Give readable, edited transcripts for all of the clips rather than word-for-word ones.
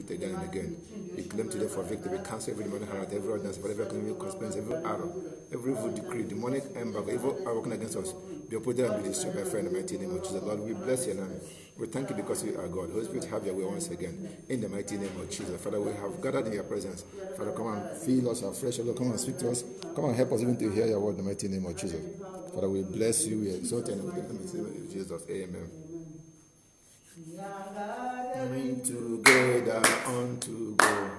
it again and again. We claim today for victory. We cancel every demonic hand, every ordinance, every economic conspiracy, every arrow, every evil decree, demonic embargo, evil are working against us. Be uprooted and be destroyed by fire in the mighty name of Jesus. Lord, we bless your name. We thank you because you are God. Holy Spirit, have your way once again. In the mighty name of Jesus. Father, we have gathered in your presence. Father, come and fill us afresh. Lord, come and speak to us. Come and help us even to hear your word in the mighty name of Jesus. Father, we bless you. We exalt you. And in the name of Jesus. Amen. Coming together unto God.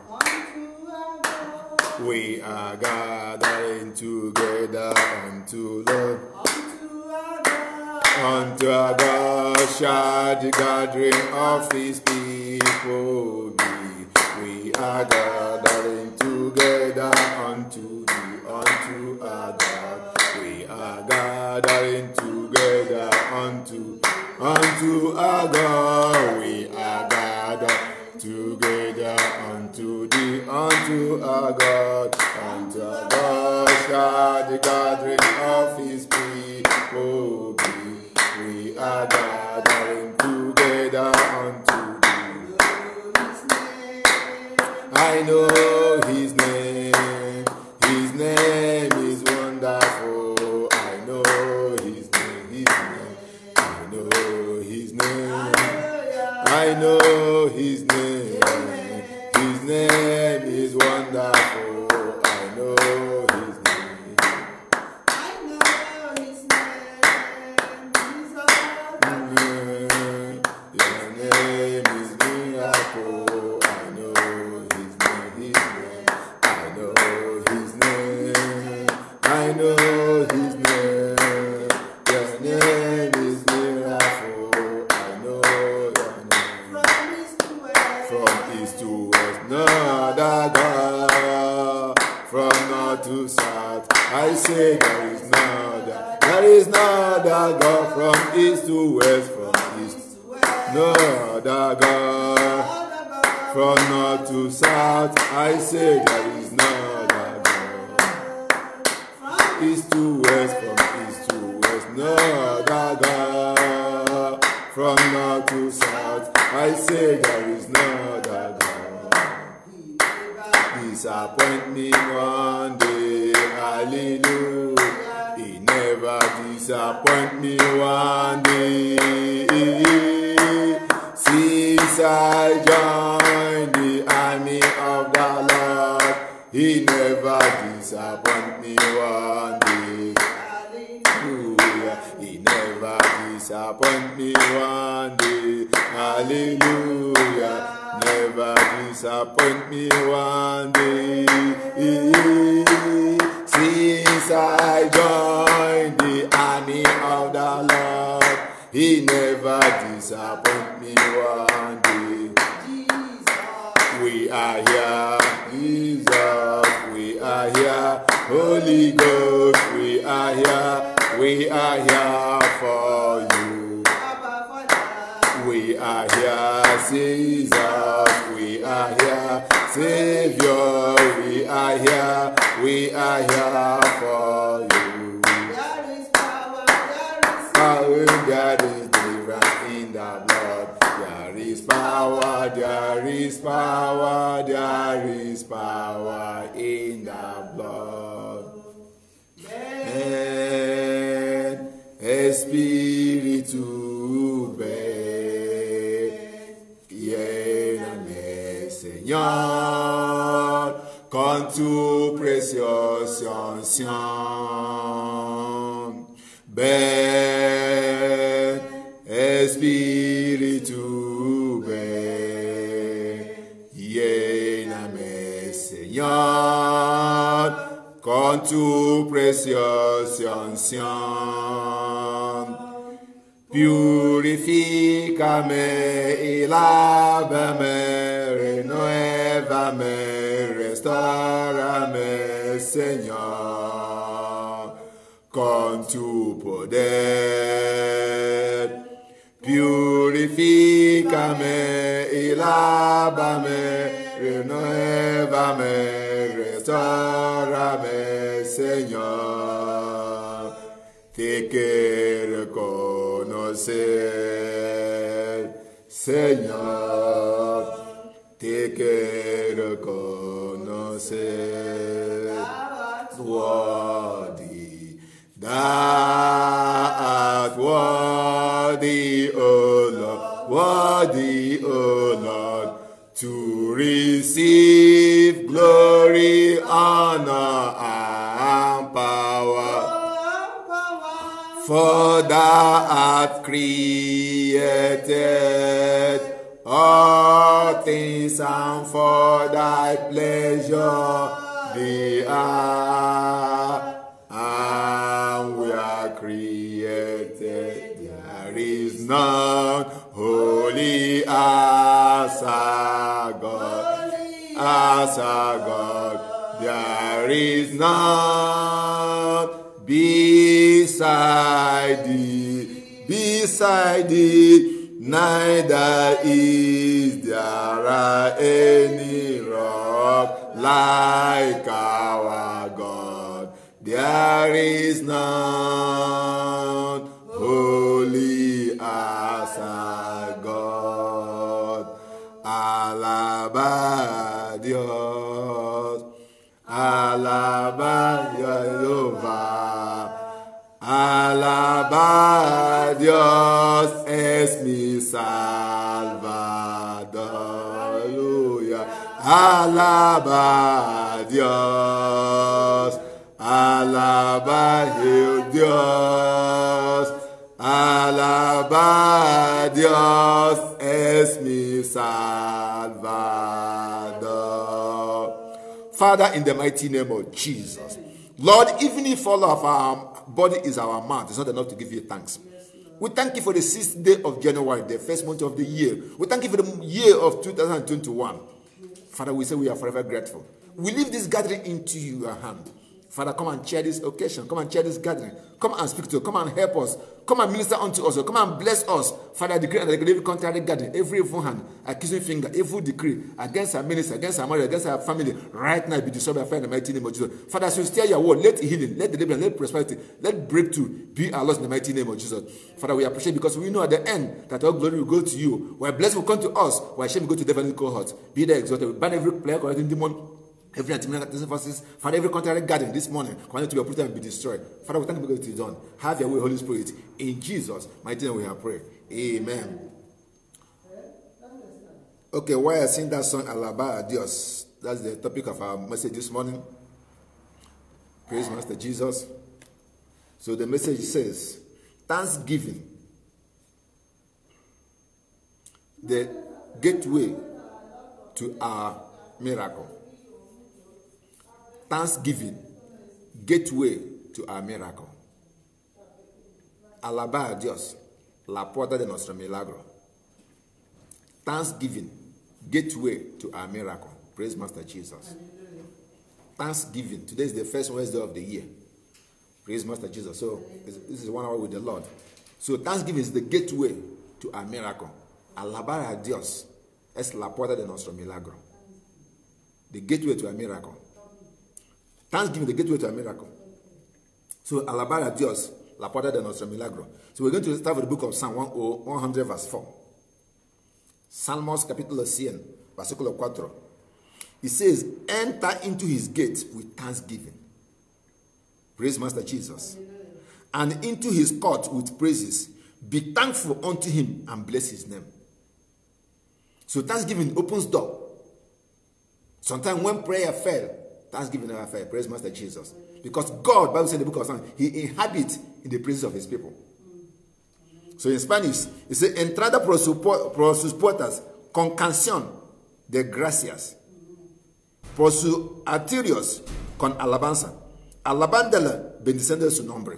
We are gathering together unto Lord. Unto our God shall the gathering of his people be. We are gathering together unto thee, unto our God. We are gathering together unto our God. We are gathered together unto thee, unto our God. Unto our God shall the gathering of his people be. We are gathering together unto thee. I know his name. His name is wonderful. I know his name. His name. I know his name. I know his name. His name is wonderful. I know his name. Your name is miracle. I know his name. His name. I know his name. I know his name. Your name is miracle. I know your name. From east to west, no other God. From north to south, I say there is no other. There is no other God. From east to west, from east, no other God. From north to south, I say there is no other God. East to west, from east to west, no other God. From north to south, I say there is no other God. Disappoint me one day, hallelujah. He never disappoint me one day. Since I joined the army of the Lord, he never disappoint me one day. Hallelujah. He never disappoint me one day. Hallelujah. Never disappoint me one day. Since I joined the army of the Lord, he never disappoint me one day. We are here, Jesus. We are here, Holy Ghost. We are here for you. We are here, Jesus. We are here, Savior. We are here for you. There is power, there is deliverance in the blood. There is power, there is power, there is power in the blood. And Espiritu lléname, Señor, con tu preciosa unción. Ven, Espíritu, ven, lléname, Señor, con tu preciosa unción. Purifícame y lávame, renuévame, restaurame, Señor, con tu poder. Purifícame y lávame, renuévame, restaurame, Señor. Te quiero conocer, Señor. te quiero conocer. Worthy, thou art worthy, O Lord, worthy, O Lord, to receive glory, honor, and power. For thou art created all things, and for thy pleasure they are, and we are created. There is none holy as our God, as our God. There is none beside thee, neither is there any rock like our God. There is none holy as our God. Alaba Dios, alaba Jehová, alaba Dios es mi Salvador. Aleluya. Alaba Dios, alaba Dios, alaba Dios es mi Salvador. Father, in the mighty name of Jesus, Lord, even if all of our body is our mouth, it's not enough to give you thanks. We thank you for the 6th day of January, the first month of the year. We thank you for the year of 2021. Father, we say we are forever grateful. We leave this gathering into your hand. Father, come and chair this occasion. Come and chair this gathering. Come and speak to us. Come and help us. Come and minister unto us. Come and bless us. Father, decree and declare every contrary gathering, every evil hand, accusing finger, evil decree against our minister, against our marriage, against our family, right now be destroyed by fire in the mighty name of Jesus. Father, as you stir your word, let healing, let deliverance, let prosperity, let breakthrough be our loss in the mighty name of Jesus. Father, we appreciate because we know at the end that all glory will go to you. Where blessing will come to us, where shame will go to the heavenly cohort. Be there exalted. We ban every plague or demon, every anti-medical forces, Father, every contrary gathering this morning, command to be uprooted and be destroyed. Father, we thank you because it is done. Have your way, Holy Spirit. In Jesus' mighty name we have prayed. Amen. Okay, why I sing that song, Alaba Dios? That's the topic of our message this morning. Praise Master Jesus. So the message says, Thanksgiving, the gateway to our miracle. Thanksgiving, gateway to our miracle. Alaba a Dios, la puerta de nuestro milagro. Thanksgiving, gateway to our miracle. Praise Master Jesus. Thanksgiving. Today is the first Wednesday of the year. Praise Master Jesus. So this is 1 hour with the Lord. So Thanksgiving is the gateway to our miracle. Alabar a Dios es la puerta de nuestro milagro. The gateway to our miracle. Thanksgiving, the gateway to a miracle. So, alabar a Dios, la puerta de nuestro milagro. So, we're going to start with the book of Psalm 100, verse 4. Salmos capítulo 100, versículo 4. It says, enter into his gate with thanksgiving. Praise Master Jesus. And into his court with praises. Be thankful unto him and bless his name. So, thanksgiving opens door. Sometimes when prayer fails, Thanksgiving never fail. Praise Master Jesus. Because God, Bible says in the book of Psalms, he inhabits in the praises of his people. So in Spanish, it says, entrada por sus puertas con canción de gracias. Por sus atrios con alabanza. Alabándole, bendiciendo su nombre.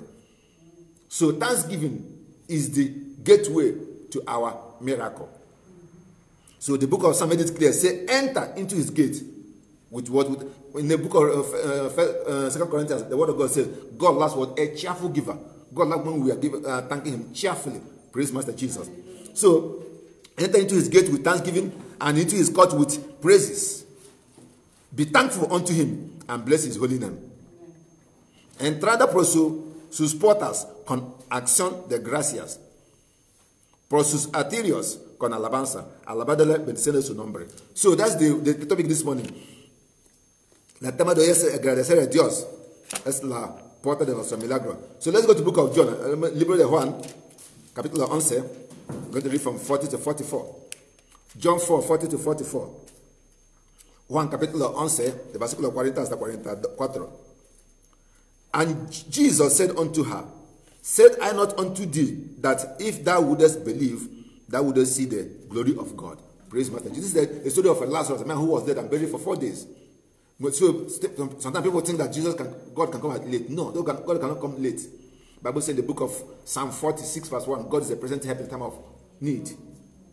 So Thanksgiving is the gateway to our miracle. So the book of Psalms made it clear. Say, enter into his gate. With what? In the book of 2 Corinthians, the word of God says, God loves what? A cheerful giver. God loves when we are thanking him cheerfully. Praise Master Jesus. So, enter into his gate with thanksgiving and into his court with praises. Be thankful unto him and bless his holy name. Entrada por sus puertas con acción de gracias. Por sus atrios con alabanza. Alabadele bendiciones su nombre. So that's the topic this morning. El tema de hoy es agradecer a Dios. Es la puerta de nuestro milagro. So let's go to the book of John, libro de Juan, capítulo 11. I'm going to read from 40 to 44. John 4, 40 to 44. Juan capítulo 11, de versículo 40 hasta 44. And Jesus said unto her, said I not unto thee, that if thou wouldest believe, thou wouldest see the glory of God. Praise Master. This is the story of Lazarus, a man who was dead and buried for 4 days. So sometimes people think that God can come late. No, God cannot come late. Bible says in the book of Psalm 46 verse 1, God is a present help in time of need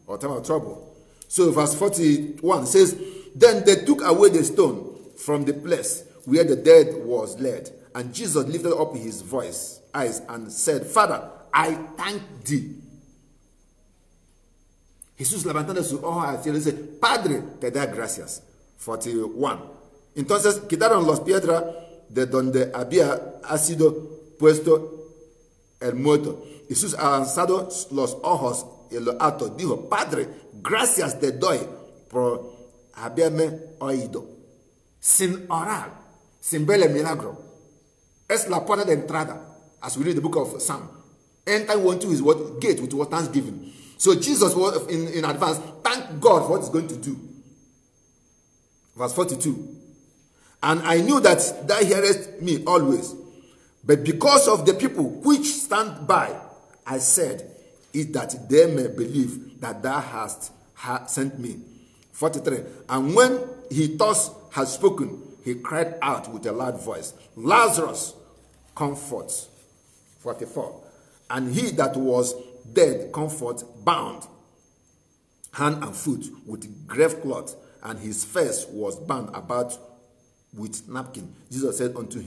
or time of trouble. So verse 41 says, then they took away the stone from the place where the dead was laid. And Jesus lifted up his eyes and said, Father, I thank thee. Jesús levantando su ojo al cielo dice, Padre, te da gracias. 41. Entonces quitaron las piedras de donde había sido puesto el muerto. Jesús, alzado los ojos en lo alto, dijo, Padre, gracias te doy por haberme oído. Sin orar, sin ver el milagro. Es la puerta de entrada, as we read the book of Psalm. Enter into his gate with what thanksgiving. So Jesus was in advance, thank God for what he's going to do. Verse 42. And I knew that thou hearest me always. But because of the people which stand by, I said, is that they may believe that thou hast sent me. 43. And when he thus had spoken, he cried out with a loud voice, Lazarus, come forth. 44. And he that was dead come forth, bound hand and foot with grave cloth, and his face was bound about with napkin. Jesus said unto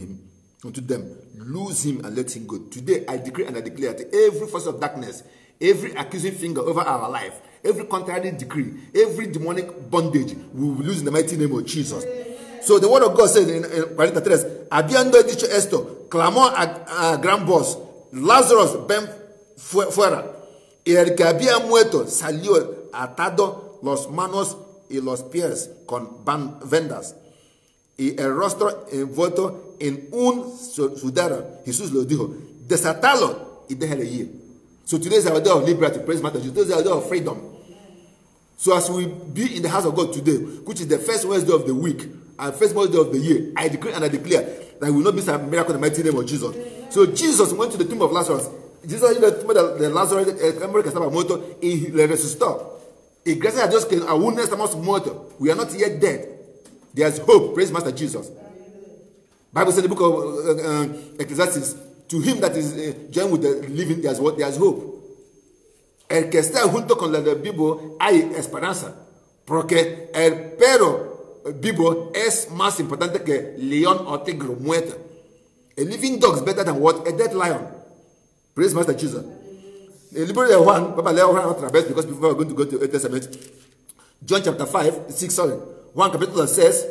them, loose him and let him go. Today I decree and I declare that every force of darkness, every accusing finger over our life, every contrary decree, every demonic bondage, we will lose in the mighty name of Jesus. So the word of God says in 43, habiendo dicho esto, clamó a gran voz, Lazarus, ven fuera. Y el que había muerto salió atado las manos y los pies con vendas y el rostro envuelto en un sudor. Jesús lo dijo, desatalo y déjale ir. So today is our day of liberty. Praise Master. Today is our day of freedom. So as we be in the house of God today, which is the first Wednesday of the week and first Wednesday of the year, I decree and I declare that we will not miss a miracle in the mighty name of Jesus. So Jesus went to the tomb of Lazarus. Jesus went to the tomb of Lazarus, que estaba muerto, y le resucitó. Y gracias a Dios que aún no estamos muertos. We are not yet dead. There's hope. Praise Master Jesus. Bible says in the book of Ecclesiastes, to him that is joined with the living, there's what? There's hope. El que está junto con el vivo hay esperanza. Porque el perro vivo es más importante que león o tigre muerto. A living dog is better than what? A dead lion. Praise Master Jesus. El libro de Juan, vamos a leer Juan otra vez, because before we're going to go to Old Testament. John chapter 5, 6, sorry. Juan capítulo 6,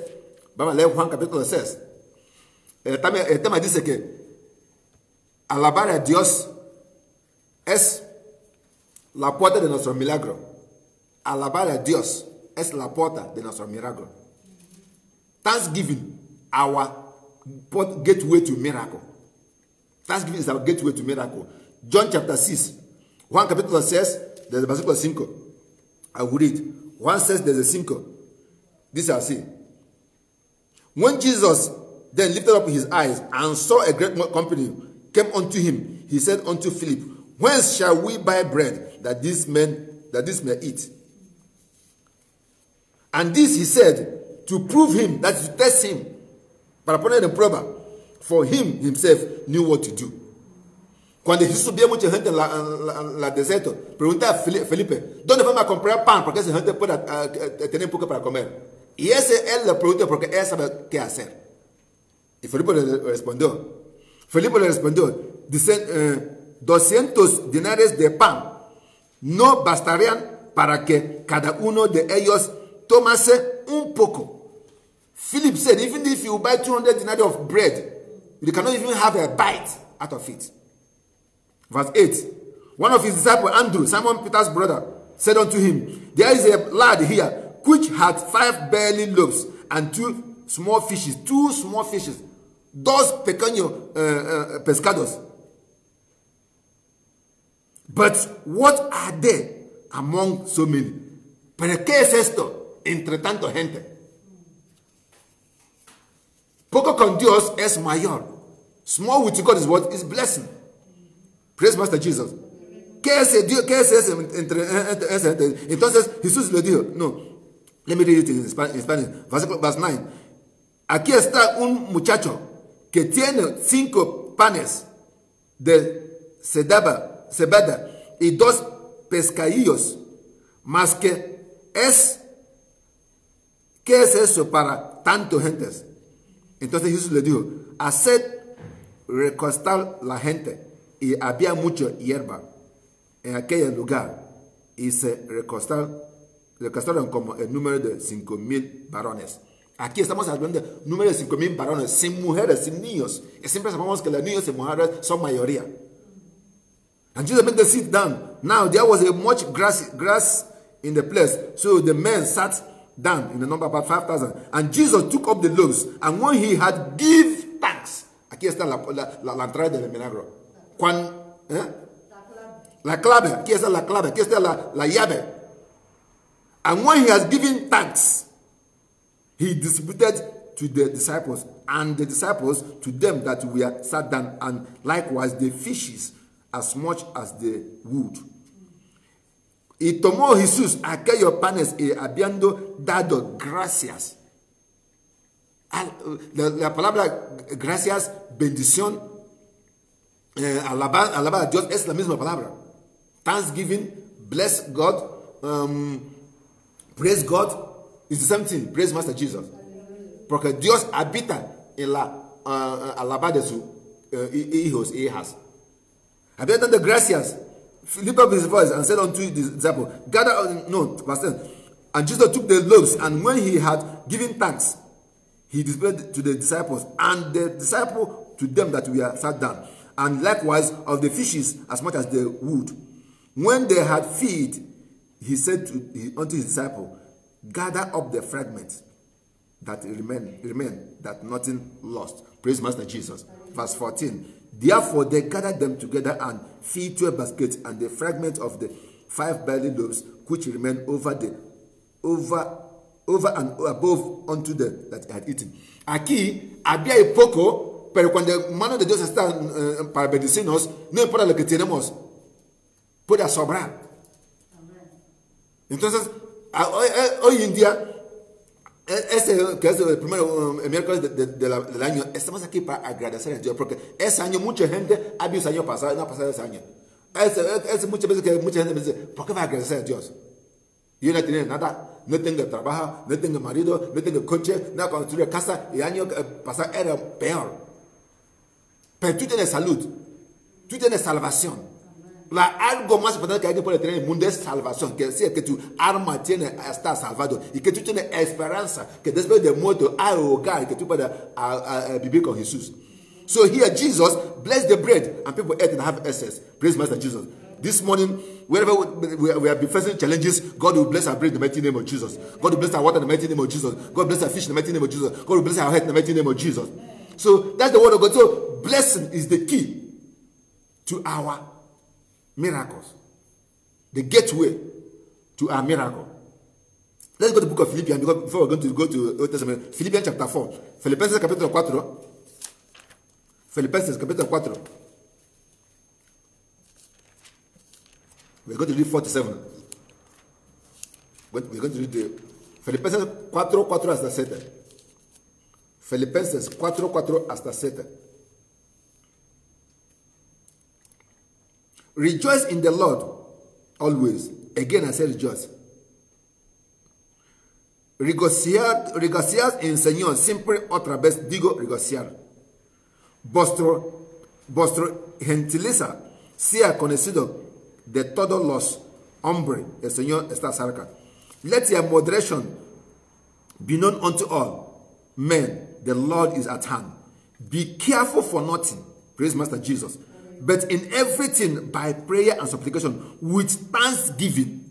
vamos a leer Juan capítulo 6. El tema dice que alabar a Dios es la puerta de nuestro milagro. Alabar a Dios es la puerta de nuestro milagro. Thanksgiving, our gateway to miracle. Thanksgiving is our gateway to miracle. John chapter 6, Juan capítulo 6, desde el versículo 5. I will read. Juan 6, desde 5. This I see. When Jesus then lifted up his eyes and saw a great company came unto him, he said unto Philip, whence shall we buy bread that this may eat? And this he said to prove him, that is to test him, para poner en prueba, for him himself knew what to do. Cuando Jesús vio mucha gente en la desierto, pregunta a Felipe, ¿dónde vamos a comprar pan? Porque esa gente pueda tener poco para comer. Y él le preguntó porque él sabe qué hacer. Y Felipe le respondió. Felipe le respondió, dice, 200 denarios de pan no bastarían para que cada uno de ellos tomase un poco. Philip said, even if you buy 200 denarii of bread, you cannot even have a bite out of it. Verse 8. One of his disciples, Andrew, Simon Peter's brother, said unto him, there is a lad here which had 5 barley loaves and 2 small fishes. 2 small fishes. Dos pequeños pescados. But what are they among so many? ¿Pero qué es esto entre tanto gente? Poco con Dios es mayor. Small with God is what? Is blessing. Praise Master Jesus. ¿Qué es Dios? ¿Qué es ese entre gente? Entonces Jesús le dijo, no, let me read it in Spanish. Verse 9. Aquí está un muchacho que tiene 5 panes de cebada y 2 pescadillos, más que es, ¿qué es eso para tanto gentes? Entonces Jesús le dijo, haced recostar la gente, y había mucha hierba en aquel lugar, y se recostaron como el número de 5,000 varones. Aquí estamos hablando de número de 5,000 varones, sin mujeres, sin niños. Y siempre sabemos que los niños y mujeres son mayoría. And Jesus made them sit down. Now there was a much grass in the place, so the men sat down in the number about 5,000. And Jesus took up the loaves, and when he had give thanks. Aquí está la entrada del milagro. La clave. Aquí está la clave. Aquí está la llave. And when he has given thanks, he distributed to the disciples, and the disciples to them that were sat down, and likewise the fishes, as much as they would. Y tomó Jesús aquellos panes y habiendo dado gracias. La palabra gracias, bendición, alabar a Dios es la misma palabra. Thanksgiving, bless God, praise God, is the same thing. Praise Master Jesus. Porque Dios habita en la alabar de sus hijos y hijas. Había dado gracias. Lift up his voice and said unto the disciple, verse 10. And Jesus took the loaves, and when he had given thanks, he displayed to the disciples, and the disciple to them that were sat down, and likewise of the fishes as much as they would. When they had feed, he said unto his disciple, gather up the fragments that remain, that nothing lost. Praise Master Jesus. Verse 14. Therefore they gathered them together and filled 12 baskets, and the fragment of the 5 barley loaves which remained over and above unto them that had eaten. Aquí había poco, pero cuando mano de Dios está para bendecirnos, no importa lo que tenemos, puede sobrar. Entonces, hoy en día, que es el primer miércoles del año, estamos aquí para agradecer a Dios, porque ese año mucha gente ha visto el año pasado, no ha pasado ese año. Es muchas veces que mucha gente me dice, ¿por qué va a agradecer a Dios? Yo no tengo nada, no tengo trabajo, no tengo marido, no tengo coche, no construir casa, y el año pasado era peor. Pero tú tienes salud, tú tienes salvación. Algo más importante que alguien puede tener en el mundo es salvación, que decir que tu alma está salvado y que tú tienes esperanza, que después de muerto hay hogar, que tú puedas vivir con Jesús. So here Jesus blessed the bread and people ate and have excess. Praise Master Jesus. This morning, wherever we have been facing challenges, God will bless our bread in the mighty name of Jesus. God will bless our water in the mighty name of Jesus. God will bless our fish in the mighty name of Jesus. God will bless our head in the mighty name of Jesus. So that's the word of God. So blessing is the key to our miracles, the gateway to our miracle. Let's go to the book of Philippians before we're going to go to Old Testament. Philippians chapter 4. Filipenses capítulo 4. Filipenses capítulo 4. We're going to read 47. We're going to read the Filipenses 4:4 hasta 7. Filipenses 4:4 hasta 7. Rejoice in the Lord always. Again, I say rejoice. Regociad en el Señor. Siempre otra vez digo regociar. Vuestro gentileza sea conocido de todos los hombres. El Señor está cerca. Let your moderation be known unto all men. The Lord is at hand. Be careful for nothing. Praise Master Jesus. But in everything by prayer and supplication with thanksgiving.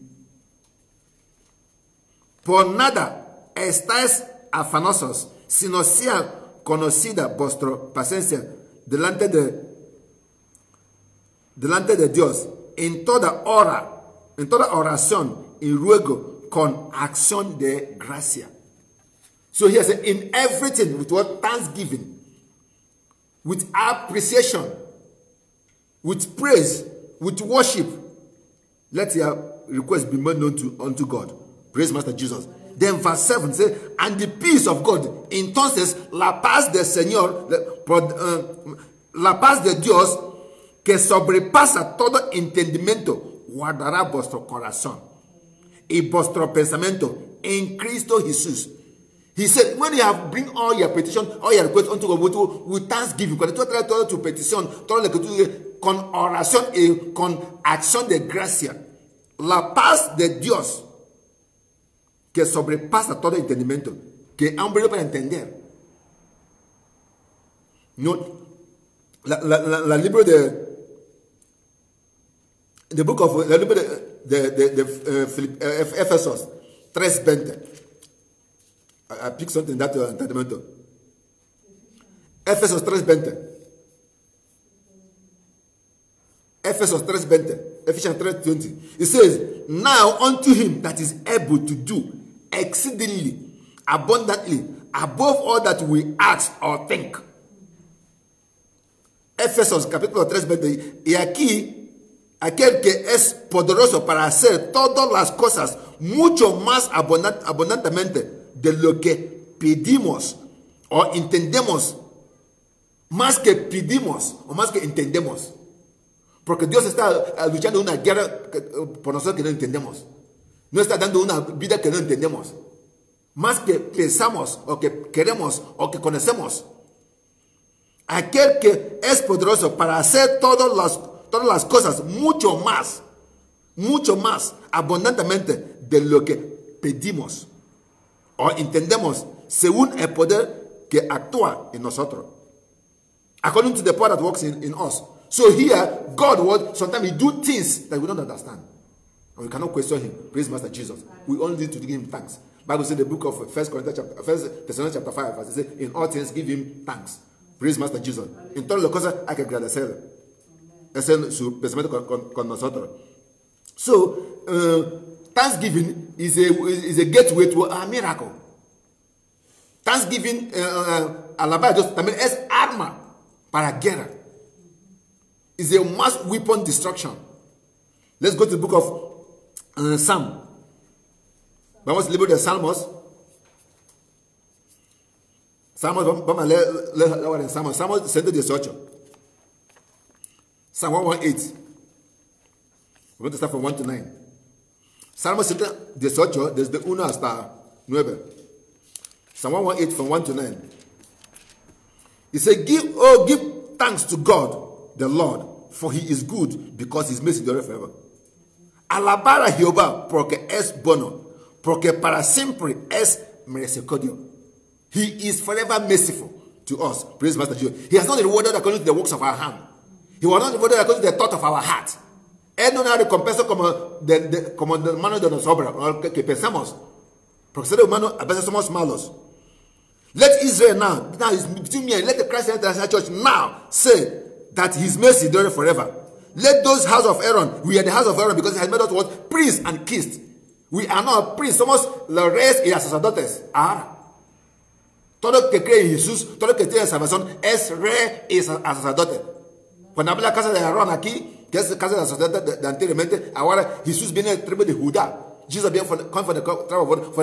Por nada estáis afanosos, sino sea conocida vuestra paciencia delante de Dios en toda hora, en toda oración y ruego con acción de gracia. So here says, in everything with what thanksgiving, with appreciation, with praise, with worship, let your request be made known unto God. Praise Master Jesus. Then verse 7 says, and the peace of God, entonces la paz del Señor, la paz de Dios, que sobrepasa todo entendimiento, guardará vuestro corazón y vuestro pensamiento en Cristo Jesús. He said, when you have bring all your petition, all your requests unto God with thanksgiving, cuando tú traes toda tu petición, todo lo que tú dices, con oración y con acción de gracia, la paz de Dios, que sobrepasa todo entendimiento, que hambre para entender. No, la libro de the book of the libro de Ephesus 3:20. I pick something that entendimiento. Ephesus 3:20. Ephesus 3:20. Ephesians 3:20. It says, now unto him that is able to do exceedingly, abundantly, above all that we ask or think. Efesios capítulo 3:20. Y aquí, aquel que es poderoso para hacer todas las cosas mucho más abundantemente de lo que pedimos o entendemos, más que pedimos o más que entendemos. Porque Dios está luchando una guerra por nosotros que no entendemos. No está dando una vida que no entendemos. Más que pensamos o que queremos o que conocemos. Aquel que es poderoso para hacer todas las cosas mucho más abundantemente de lo que pedimos o entendemos, según el poder que actúa en nosotros. According to the power that works in us. So here, God will sometimes he do things that we don't understand. And we cannot question him. Praise Master Jesus. We only need to give him thanks. Bible says in the book of 1 Thessalonians chapter 5, verse 6, in all things give him thanks. Praise Master Jesus. En todas las cosas hay que agradecerle. Ese es su pensamiento con nosotros. So, thanksgiving is a gateway to a miracle. Thanksgiving, alabar a Dios también es arma para guerra. It's a mass weapon destruction. Let's go to the book of Psalm. Vamos al libro de Salmos. Vamos a leer ahora en Salmos. Salmos 118. Psalm 118. We're going to start from 1 to 9. Salmos 118, desde 1 hasta 9. Psalm 118 from 1 to 9. He said, give thanks to God, the Lord, for he is good, because his mercy endureth forever. Alabar a Jehová, porque es bueno, porque para siempre es misericordia. He is forever merciful to us. Praise Master Jesus. He has not rewarded according to the works of our hand. He was not rewarded according to the thought of our heart. Él no nos recompensa como de mano de nos obra, que pensamos. Porque ser humano a veces somos malos. Let Israel now is between me and let the Christ International Church now say that his mercy endureth forever. Let those house of Aaron, we are the house of Aaron because he has made us what? Priests and kings. We are not priests, somos los reyes y los sacerdotes. Ahora, todo el que cree en Jesús, todo el que tiene salvación es rey y sacerdote. Cuando habla la casa de Aarón aquí, que es la casa de sacerdote de anteriormente, ahora Jesús viene del tribu de Judá. Jesus came for the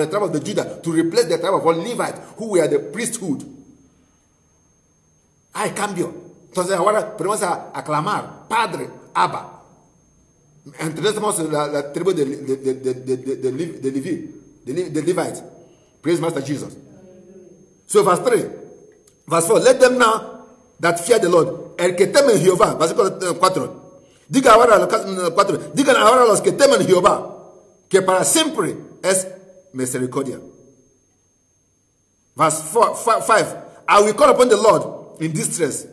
tribe of the Judah to replace the tribe of Levite, who were the priesthood. Hay cambio. Entonces ahora podemos aclamar Padre, Abba. Entendemos la tribu de Levite. Praise Master Jesus. So verse 3, verse 4, let them now that fear the Lord, el que temen Jehová, versículo 4, digan ahora los que temen Jehová, que para siempre es misericordia. Verse 5, I will call upon the Lord in distress.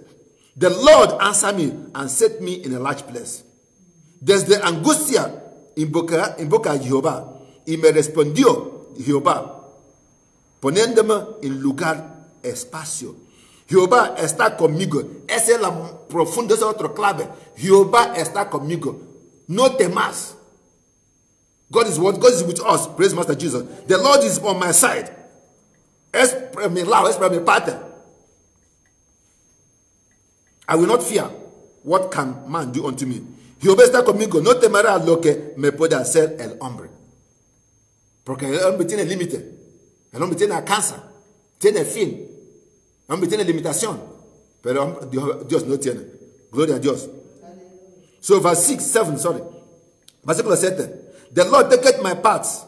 The Lord answered me and set me in a large place. Desde angustia invoca a Jehová y me respondió Jehová, poniéndome en lugar espacio. Jehová está conmigo. Esa es la profunda, esa es otra clave. Jehová está conmigo. No temas. God is what? God is with us. Praise Master Jesus. The Lord is on my side. Es para mi lado, es para mi parte. I will not fear. What can man do unto me? Jehová está conmigo. No temerá lo que me pueda hacer el hombre. Porque el hombre tiene límite. El hombre tiene alcance. Tiene fin. El hombre tiene limitación. Pero Dios no tiene. Gloria a Dios. So verse 7, sorry. Versículo 7. The Lord taketh my parts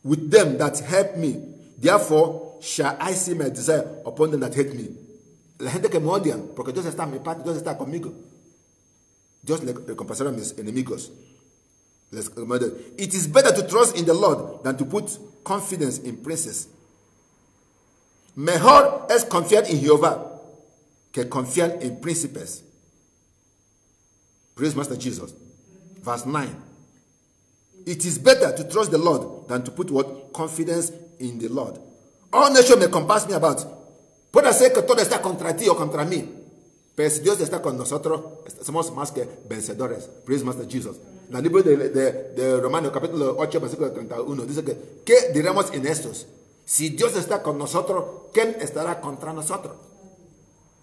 with them that help me. Therefore shall I see my desire upon them that hate me. La gente que me odian, porque Dios está a mi parte, Dios está conmigo. Dios le recompensará a mis enemigos. It is better to trust in the Lord than to put confidence in princes. Mejor es confiar en Jehová que confiar en príncipes. Praise Master Jesus. Verse 9. It is better to trust the Lord than to put what? Confidence in the Lord. All nations may compass me about. Puede ser que todo está contra ti o contra mí. Pero si Dios está con nosotros, somos más que vencedores. Praise Master Jesus. En el libro de Romanos, capítulo 8, versículo 31, dice que, ¿qué diremos en estos? Si Dios está con nosotros, ¿quién estará contra nosotros?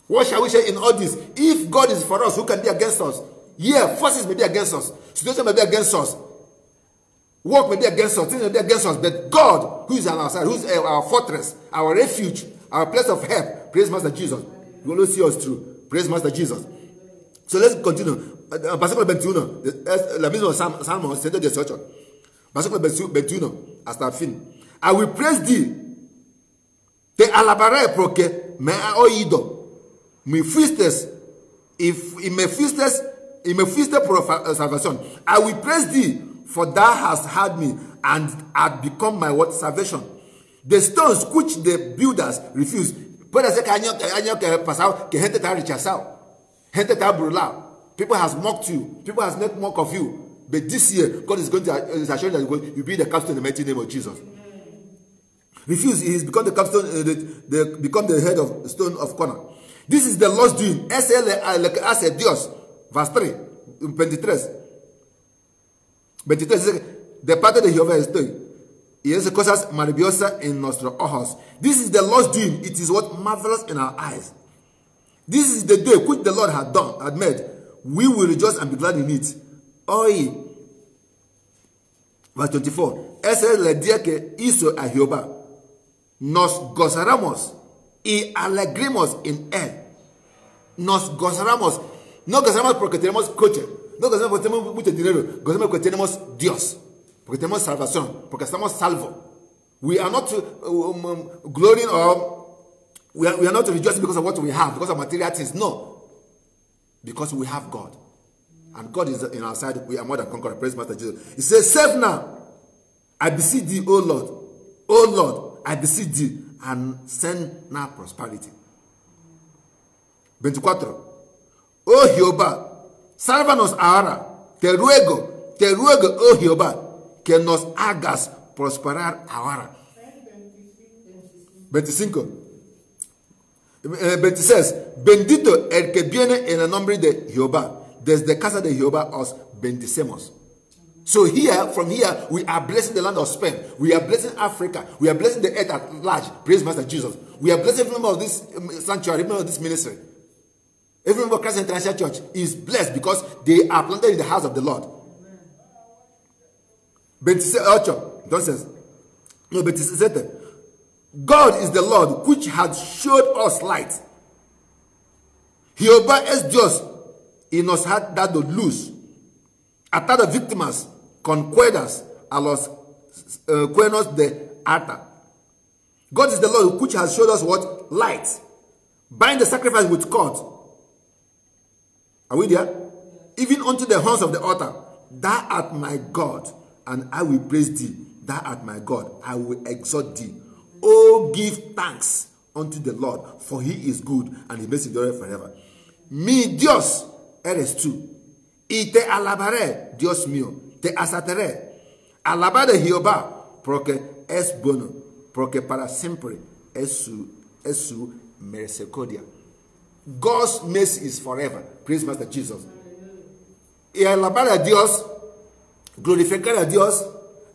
What shall we say in all this? If God is for us, who can be against us? Yeah, forces may be against us. Situation may be against us. Work may be against us. Things may be against us. But God, who is on our side, who is our fortress, our refuge, our place of help. Praise Master Jesus. You will see us through. Praise Master Jesus. So let's continue. Versículo 21. La misma Salmo 118. Versículo 21. Hasta el fin. I will praise thee. Te alabaré porque me ha oído. Me fuiste por salvación. I will praise thee, for thou hast heard me and had become my what? Salvation. The stones which the builders refused. Puede ser que año que pasado que gente te ha rechazado. Gente te ha burlado. People has mocked you. People has made mock of you. But this year, God is going to assure you that you be the capstone in the mighty name of Jesus. Refuse. He has become the capstone. Become the head of stone of corner. This is the Lord's doing. Hace Dios. Verse 3. 23. 23 dice: de parte de Jehová estoy, y hace cosas maravillosas en nuestros ojos. This is the Lord's doing. It is what marvelous in our eyes. This is the day which the Lord had made. We will rejoice and be glad in it. Hoy. Verse 24. Ese es el día que hizo a Jehová. Nos gozaremos y alegremos en él. Nos gozaremos. No gozaremos porque tenemos coche. No gozaremos porque tenemos mucho dinero. Gozaremos porque tenemos Dios. Porque tenemos salvación. Porque estamos salvos. We are not glorying or we are not rejoicing because of what we have, because of material things. No. Because we have God. And God is in our side. We are more than conquerors. Praise Master Jesus. He says, save now. I beseech thee, O Lord. O Lord, I beseech thee. And send now prosperity. 24. Oh Jehová, sálvanos ahora. Te ruego, oh Jehová, que nos hagas prosperar ahora. 25. 26. Bendito el que viene en el nombre de Jehová. Desde casa de Jehová os bendecemos. So here, from here, we are blessing the land of Spain. We are blessing Africa. We are blessing the earth at large. Praise Master Jesus. We are blessing every member of this sanctuary, every member of this ministry. Every member of Christ International Church is blessed because they are planted in the house of the Lord. 28. Entonces, no, 27. God is the Lord which has showed us light. Jehová es Dios y nos ha dado luz. Atado víctimas con cuerdas a los cuernos de Ata. God is the Lord which has showed us what? Light. Bind the sacrifice with cord. Are we there? Even unto the horns of the altar. Thou art my God, and I will praise thee. Thou art my God, I will exalt thee. Oh, give thanks unto the Lord, for he is good, and his mercy endureth forever. Mi Dios eres tú, y te alabaré, Dios mío, te asataré. Alabaré Jehová, porque es bueno, porque para siempre es su misericordia. God's mercy is forever. Praise Master Jesus. Y alabar a Dios, glorificar a Dios,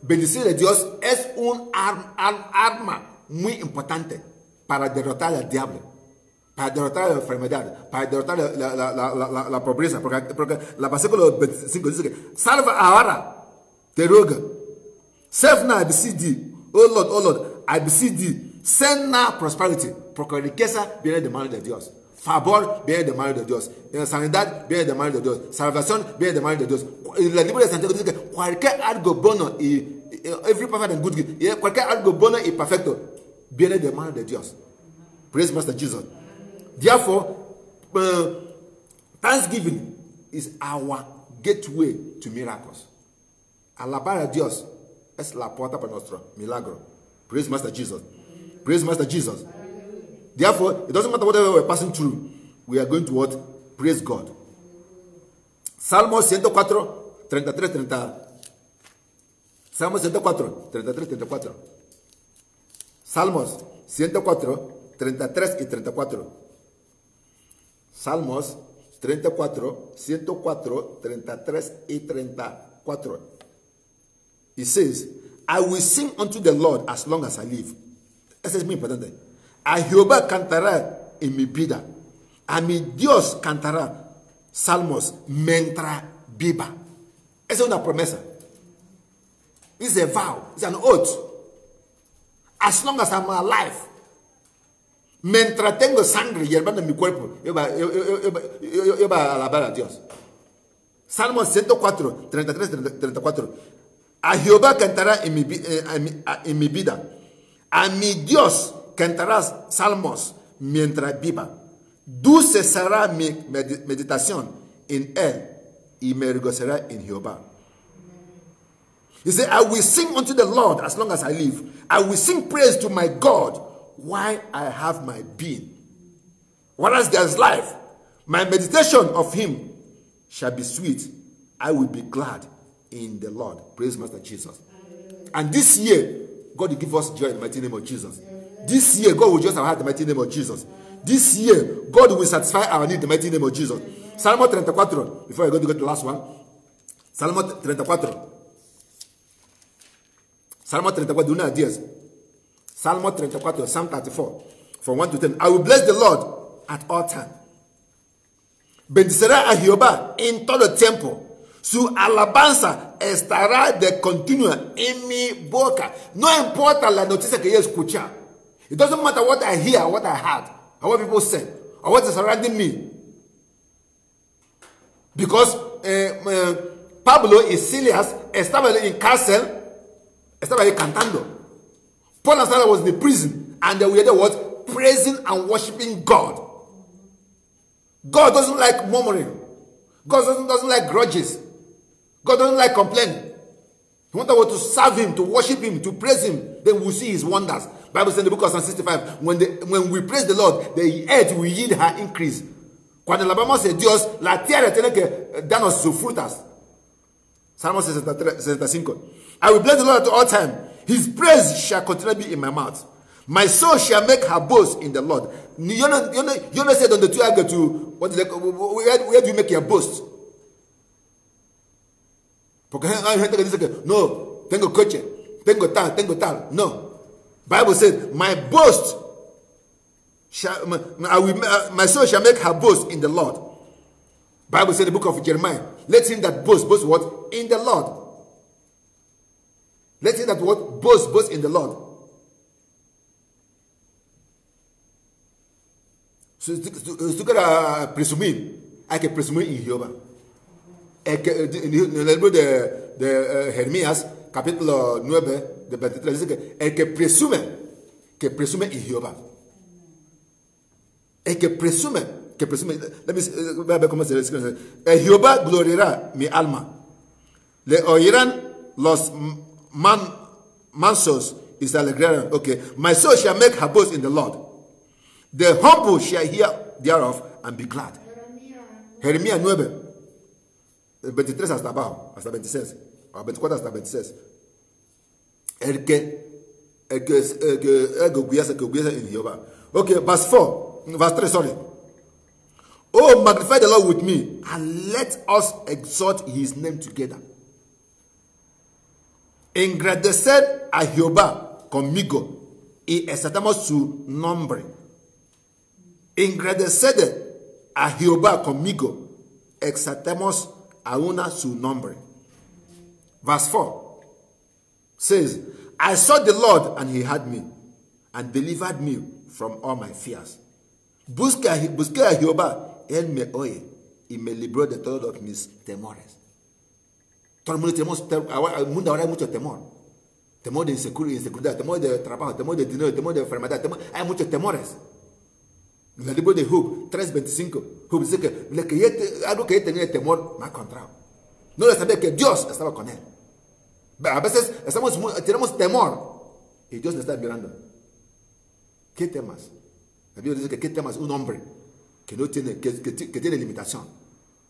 bendecir a Dios es un arma muy importante para derrotar al diablo, para derrotar la enfermedad, para derrotar la pobreza. Porque la versículo 25 dice que salva ahora, te ruego. Save now, I beseech thee. Oh Lord, I beseech thee. Send now prosperity. Porque riqueza viene de mano de Dios. Favor viene de mano de Dios. Sanidad viene de mano de Dios. Salvación viene de mano de Dios. La libro de Santiago dice que cualquier algo bueno y every perfect and good gift, cualquier algo bueno y perfecto viene de mano de Dios. Praise Master Jesus. Therefore, thanksgiving is our gateway to miracles. Alabar a Dios es la puerta para nuestro milagro. Praise Master Jesus. Praise Master Jesus. Therefore, it doesn't matter whatever we're passing through, we are going to what? Praise God. Salmos 104, 33, 30. Salmos 104, 33, 34. Salmos 104, 33 y 34. Salmos 34, 104, 33 y 34. It says, I will sing unto the Lord as long as I live. Eso es muy importante. A Jehová cantará en mi vida. A mi Dios cantará salmos mientras viva. Esa es una promesa. It's a vow. It's an oath. As long as I'm alive. Mientras tengo sangre hiervando en mi cuerpo, yo voy a alabar a Dios. Salmos 104, 33, 34. A Jehová cantará en mi vida. A mi Dios cantará salmos mientras viva. Dulce será mi meditación en él y me regocijaré en Jehová. He said, I will sing unto the Lord as long as I live. I will sing praise to my God while I have my being. Whereas there is life, my meditation of him shall be sweet. I will be glad in the Lord. Praise Master Jesus. And this year, God will give us joy in the mighty name of Jesus. This year, God will just have the mighty name of Jesus. This year, God will satisfy our need in the mighty name of Jesus. Salmo 34, before I go to the last one. Salmo 34. Salmo 34, do not ideas. Salmo 34, Psalm 34, from 1 to 10. I will bless the Lord at all times. Bendecirá a Jehová en todo tiempo. Su alabanza estará de continua en mi boca. No importa la noticia que yo escucha. It doesn't matter what I hear, what I heard, or what people say, or what is surrounding me. Because Pablo y Silas estaban en cárcel, estaban ahí cantando. Paul and Silas was in the prison, and they were there what? Praising and worshiping God. God doesn't like murmuring. God doesn't like grudges. God doesn't like complaining. He wants us to serve him, to worship him, to praise him. Then we'll see his wonders. Bible says in the book of Psalm 65, when we praise the Lord, the earth will yield her increase. Cuando alabamos a Dios, la tierra tiene que darnos sus frutas. Salmo 65. I will bless the Lord at all times. His praise shall continually be in my mouth. My soul shall make her boast in the Lord. You know said on the two I go to, where do you make your boast? Porque hay gente que dice que no, tengo coche, tengo tal. No. Bible says, my boast my soul shall make her boast in the Lord. Bible says in the book of Jeremiah, let him that boast what? In the Lord. Let him that what? Boast in the Lord. Si tú quieres presumir, hay que presumir en Jehová. En el libro de Jeremías, capítulo 9, de 23, dice que el que presume en Jehová. El que presume, voy a ver cómo se dice. El Jehová gloriará mi alma. Le oirán los mansos y se alegrarán. Okay. My soul shall make her boast in the Lord. The humble shall hear thereof and be glad. Jeremías 9, 23 hasta abajo, hasta 26, o 24 hasta 26. El que in Jehovah. Okay, verse 4, verse 3, sorry. Oh, magnify the Lord with me, and let us exalt his name together. Engrandecer a Jehová conmigo y exaltamos su nombre. Engrandecer a Jehová conmigo, exaltamos aún su nombre. Verse 4 says, I sought the Lord and he heard me and delivered me from all my fears. Busqué a Jehová, él me oye y me libró de todos mis temores. Todo el mundo tenemos, el mundo ahora hay mucho temor. Temor de inseguridad, temor de trabajo, temor de dinero, temor de enfermedad, hay muchos temores. En el libro de Job 3:25, Job dice que algo que él tenía de temor me ha encontrado. No le sabía que Dios estaba con él. A veces tenemos temor y Dios le está mirando. ¿Qué temas? La Biblia dice que ¿qué temas? Un hombre que no tiene, que tiene limitación,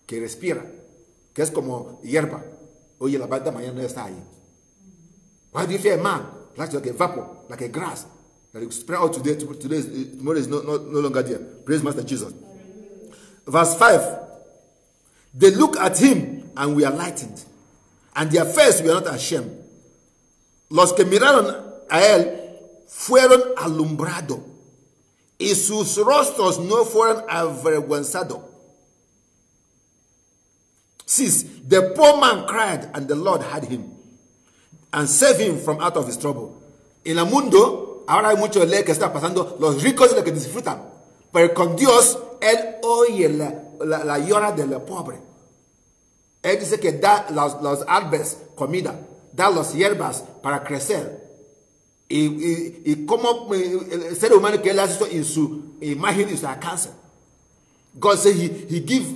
que respira, que es como hierba. Oye, la banda mañana no está ahí. Why do you fear man? Like a vapor, like a grass. That you spread out today, tomorrow is no longer there. Praise Master Jesus. Verse 5. They look at him and we are lightened, and their face we are not ashamed. Los que miraron a él fueron alumbrados, y sus rostros no fueron avergonzados. 6. The poor man cried, and the Lord heard him, and saved him from out of his trouble. En el mundo, ahora hay mucho que está pasando, los ricos es lo que disfrutan, pero con Dios, él oye la llora del pobre. Él dice que da los árboles comida, da las hierbas para crecer. Y como el ser humano que él hace esto en su imagen y su alcance. God said he gives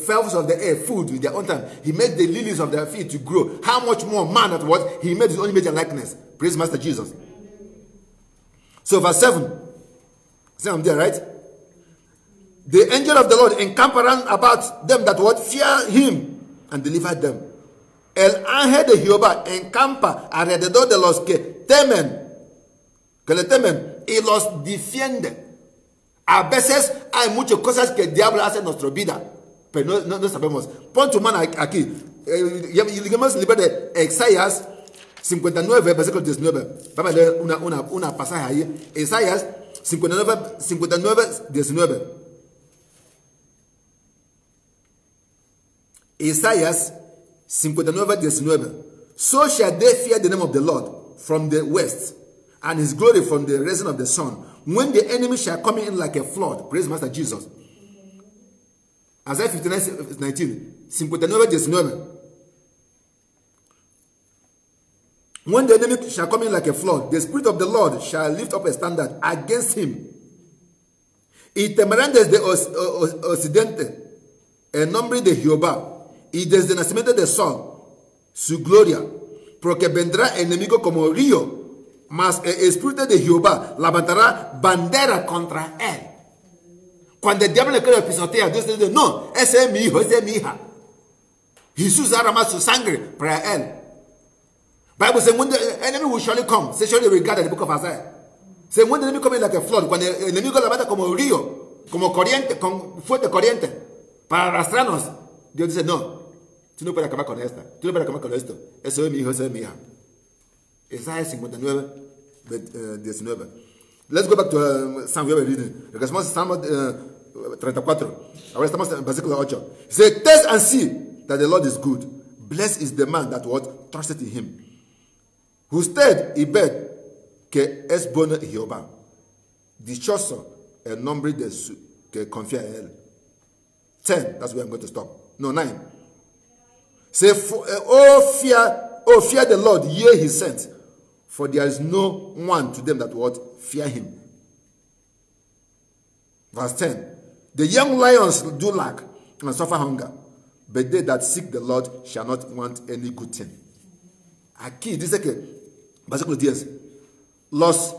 fowls of the air food with their own time. He made the lilies of the field to grow. How much more man at what? He made his own image and likeness. Praise Master Jesus. So verse 7. See, I'm there, right? The angel of the Lord encamp around about them that what? Fear him and deliver them. El ángel de Jehová encampa alrededor de los que le temen y los defiende. A veces hay muchas cosas que el diablo hace en nuestra vida, pero no sabemos. Pon tu mano aquí. Digamos el libro de Isaías 59, versículo 19. Vamos a leer una pasaje ahí. Isaías 59, 19. Isaías 59, 19. So shall they fear the name of the Lord from the west, and his glory from the rising of the sun, when the enemy shall come in like a flood. Praise Master Jesus. Isaiah 59, 19. 59, 19. When the enemy shall come in like a flood, the Spirit of the Lord shall lift up a standard against him. Y temerán desde occidente el nombre de Jehová, y desde el nacimiento del sol su gloria, porque vendrá el enemigo como río, mas el Espíritu de Jehová levantará bandera contra él. Cuando el diablo le quiere pisotear, Dios dice, no, ese es mi hijo, ese es mi hija. Jesús derramó su sangre para él. Bible says, when the enemy will surely come, say surely regard the book of Isaiah. Say, when the enemy comes like a flood, cuando el enemigo levanta como río, como corriente, con fuerte corriente, para arrastrarnos, Dios dice, no, tú no puedes acabar con esta, tú no puedes acabar con esto. Ese es mi hijo, ese es mi hija. Isaías 59, 19. Let's go back to Psalm we were reading. Regresamos a Salmo 34. Ahora estamos en versículo 8. Say, taste and see that the Lord is good. Blessed is the man that what trusted in him. Usted y ved que es bueno Jehová. Dichoso el nombre de su que confía en él. 10. That's where I'm going to stop. No, 9. Say, fear the Lord, ye his saints, for there is no one to them that what fear him. Verse 10. The young lions do lack and suffer hunger, but they that seek the Lord shall not want any good thing. Aquí dice que, versículo 10, los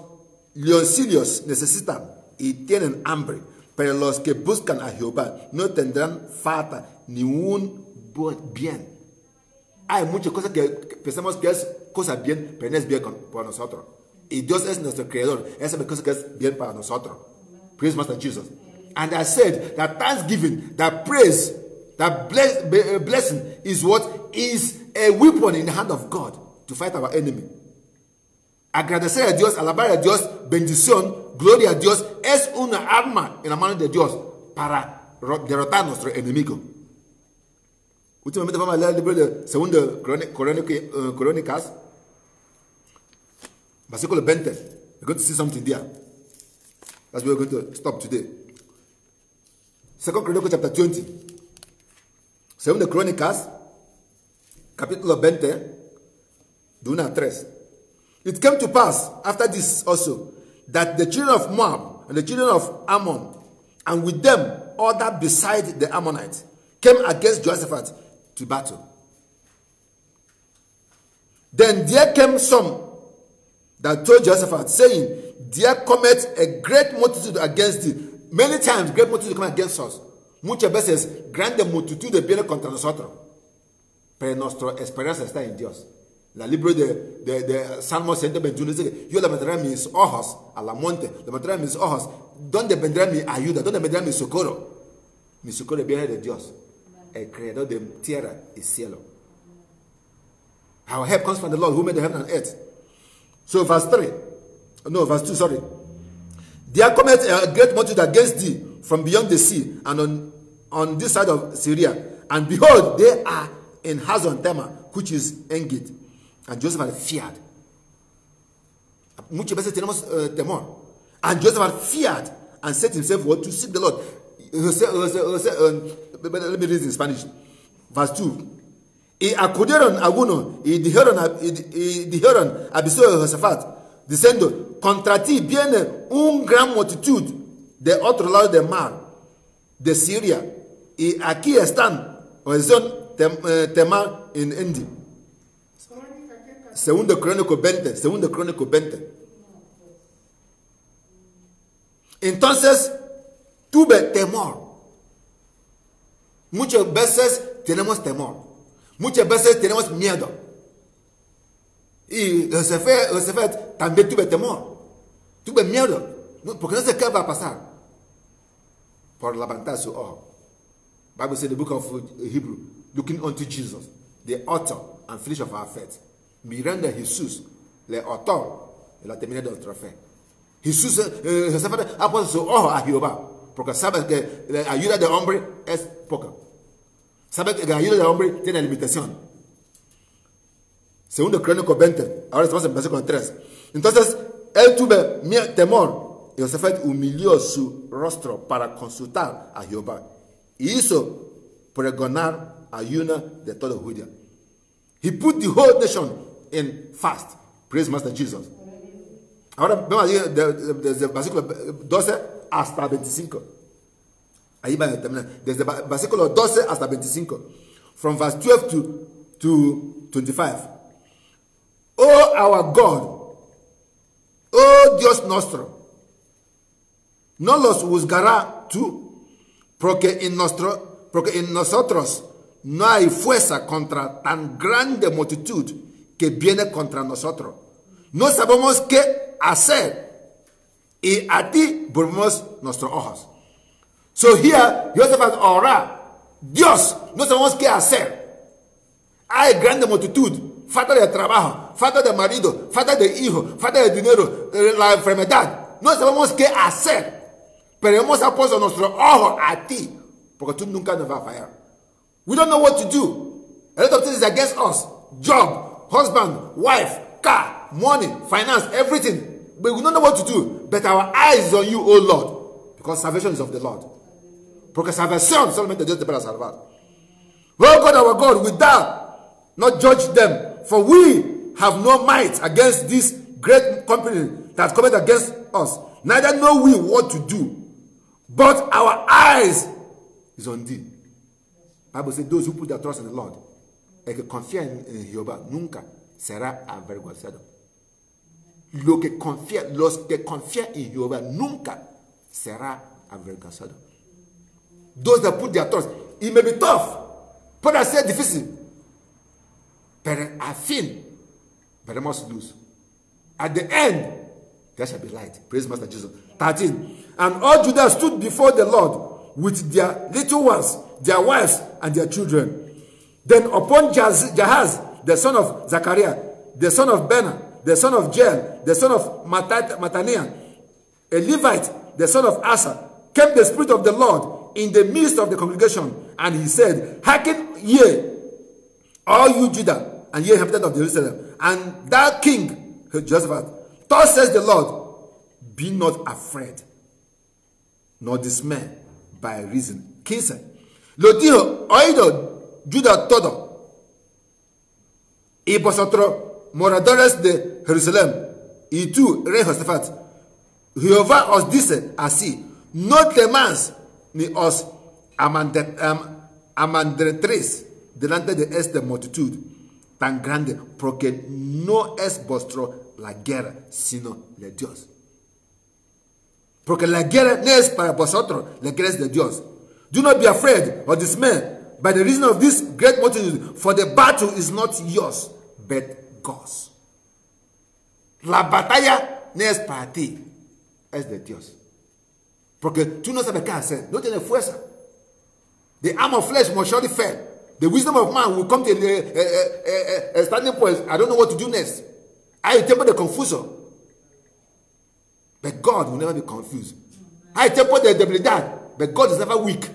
leoncillos necesitan y tienen hambre, pero los que buscan a Jehová no tendrán falta ni un bien. Hay muchas cosas que pensamos que es cosa bien, pero no es bien por nosotros. y Dios es nuestro creador. Esa es cosa que es bien para nosotros. Praise Master Jesus. And I said that thanksgiving, that praise, that blessing is what is a weapon in the hand of God to fight our enemy. Agradecer a Dios, alabar a Dios, bendición, gloria a Dios, es una arma en la mano de Dios para derrotar a nuestro enemigo. Últimamente vamos a leer el libro de 2 Crónicas, versículo 20. We're going to see something there. That's where we're going to stop today. 2 Chronicles chapter 20. 2 Crónicas, capítulo 20, de 1 a 3. It came to pass after this also that the children of Moab and the children of Ammon, and with them other beside the Ammonites, came against Jehoshaphat to battle. Then there came some that told Jehoshaphat, saying, there cometh a great multitude against thee. Many times great multitude come against us. Muchas veces grande multitud viene contra nosotros. Pero nuestra esperanza está en Dios. La libro de Salmo 121 dice que yo levantaré mis ojos a la monte, levantaré mis ojos. ¿Dónde vendrá mi ayuda? ¿Dónde vendrá mi socorro? Mi socorro viene de Dios, el creador de tierra y cielo. Our help comes from the Lord who made the heaven and earth. So verse 2, sorry. There cometh a great multitude against thee from beyond the sea and on this side of Syria. And behold, they are in Hazon Tamar, which is Engedi. And Joseph had feared. Muchas veces tenemos temor. And Joseph had feared and set himself to seek the Lord. Let me read in Spanish. Verse 2. Y acudieron algunos y dijeron a Jehoshaphat, diciendo, contra ti viene un gran multitud de otro lado del mar, de Siria, y aquí están, o son Temar en Endi. Segundo Crónico 20. Entonces tuve temor. Muchas veces tenemos temor. Muchas veces tenemos miedo. Y Jehoshaphat también tuve temor. Tuve miedo. Porque no sé qué va a pasar. Por levantar su ojo. Bible says in the book of Hebrew, looking unto Jesus, the author and finisher of our faith. Mirando a Jesús, el autor y la terminadora de nuestra fe. Jehoshaphat ha puesto su ojo a Jehová. Porque sabe que la ayuda del hombre es poca. Sabe que la ayuda del hombre tiene limitación. Segundo Crónico 20. Ahora estamos en versículo 3. Entonces, él tuvo temor. Y Jehoshaphat humilló su rostro para consultar a Jehová. Y hizo pregonar ayuno de todo Judea. He put the whole nation in fast. Praise Master Jesus. Ahora vemos allí desde el versículo 12 hasta 25. Ahí va a terminar. Desde el versículo 12 hasta 25. From verse 12 to 25. Oh, our God. Oh, Dios nuestro. No los juzgará tú. Porque en nosotros no hay fuerza contra tan grande multitud que viene contra nosotros. No sabemos qué hacer. Y a ti volvemos nuestros ojos. So here, Jehoshaphat ora, Dios, no sabemos qué hacer. Hay grande multitud, falta de trabajo, falta de marido, falta de hijo, falta de dinero, la enfermedad. No sabemos qué hacer. Pero hemos puesto nuestro ojo a ti, porque tú nunca nos vas a fallar. We don't know what to do. A lot of things is against us. Job, husband, wife, car, money, finance, everything. But we don't know what to do. But our eyes is on you, O Lord. Because salvation is of the Lord. Porque salvación solamente Dios te puede salvar. Oh God, our God, with that, not judge them. For we have no might against this great company that cometh against us. Neither know we what to do. But our eyes is on thee. Bible says those who put their trust in the Lord, el que confía en Jehová, nunca será avergonzado. Los que confían en Jehová nunca será avergonzado. Those that put their trust, it may be tough, puede ser difícil, pero al fin veremos luz. At the end, there shall be light. Praise Master Jesus. 13. And all Judah stood before the Lord with their little ones, their wives, and their children. Then upon Jahaz, the son of Zachariah, the son of Benah, the son of Jael, the son of Mattaniah, a Levite, the son of Asa, came the Spirit of the Lord in the midst of the congregation, and he said, hearken ye, all you Judah, and ye inhabitants of Jerusalem, and thou king, Jehoshaphat, thus says the Lord, be not afraid, nor dismayed by reason. 15. Lodiho, oído, Judah todo, y vosotros, moradores de Jerusalem, y tú, rey Jehoshaphat, Jehová os dice así, no temas ni os amandretréis delante de esta multitud tan grande, porque no es vuestro la guerra, sino de Dios. Porque la guerra no es para vosotros, la guerra es de Dios. Do not be afraid or dismayed by the reason of this great multitude, for the battle is not yours, but God's. La batalla no es para ti, es de Dios. Porque tú no sabes qué hacer, no tienes fuerza. The arm of flesh must surely fail. The wisdom of man will come to a standing point. I don't know what to do next. Hay tiempo de confuso. But God will never be confused. Hay tiempo de debilidad. But God is never weak.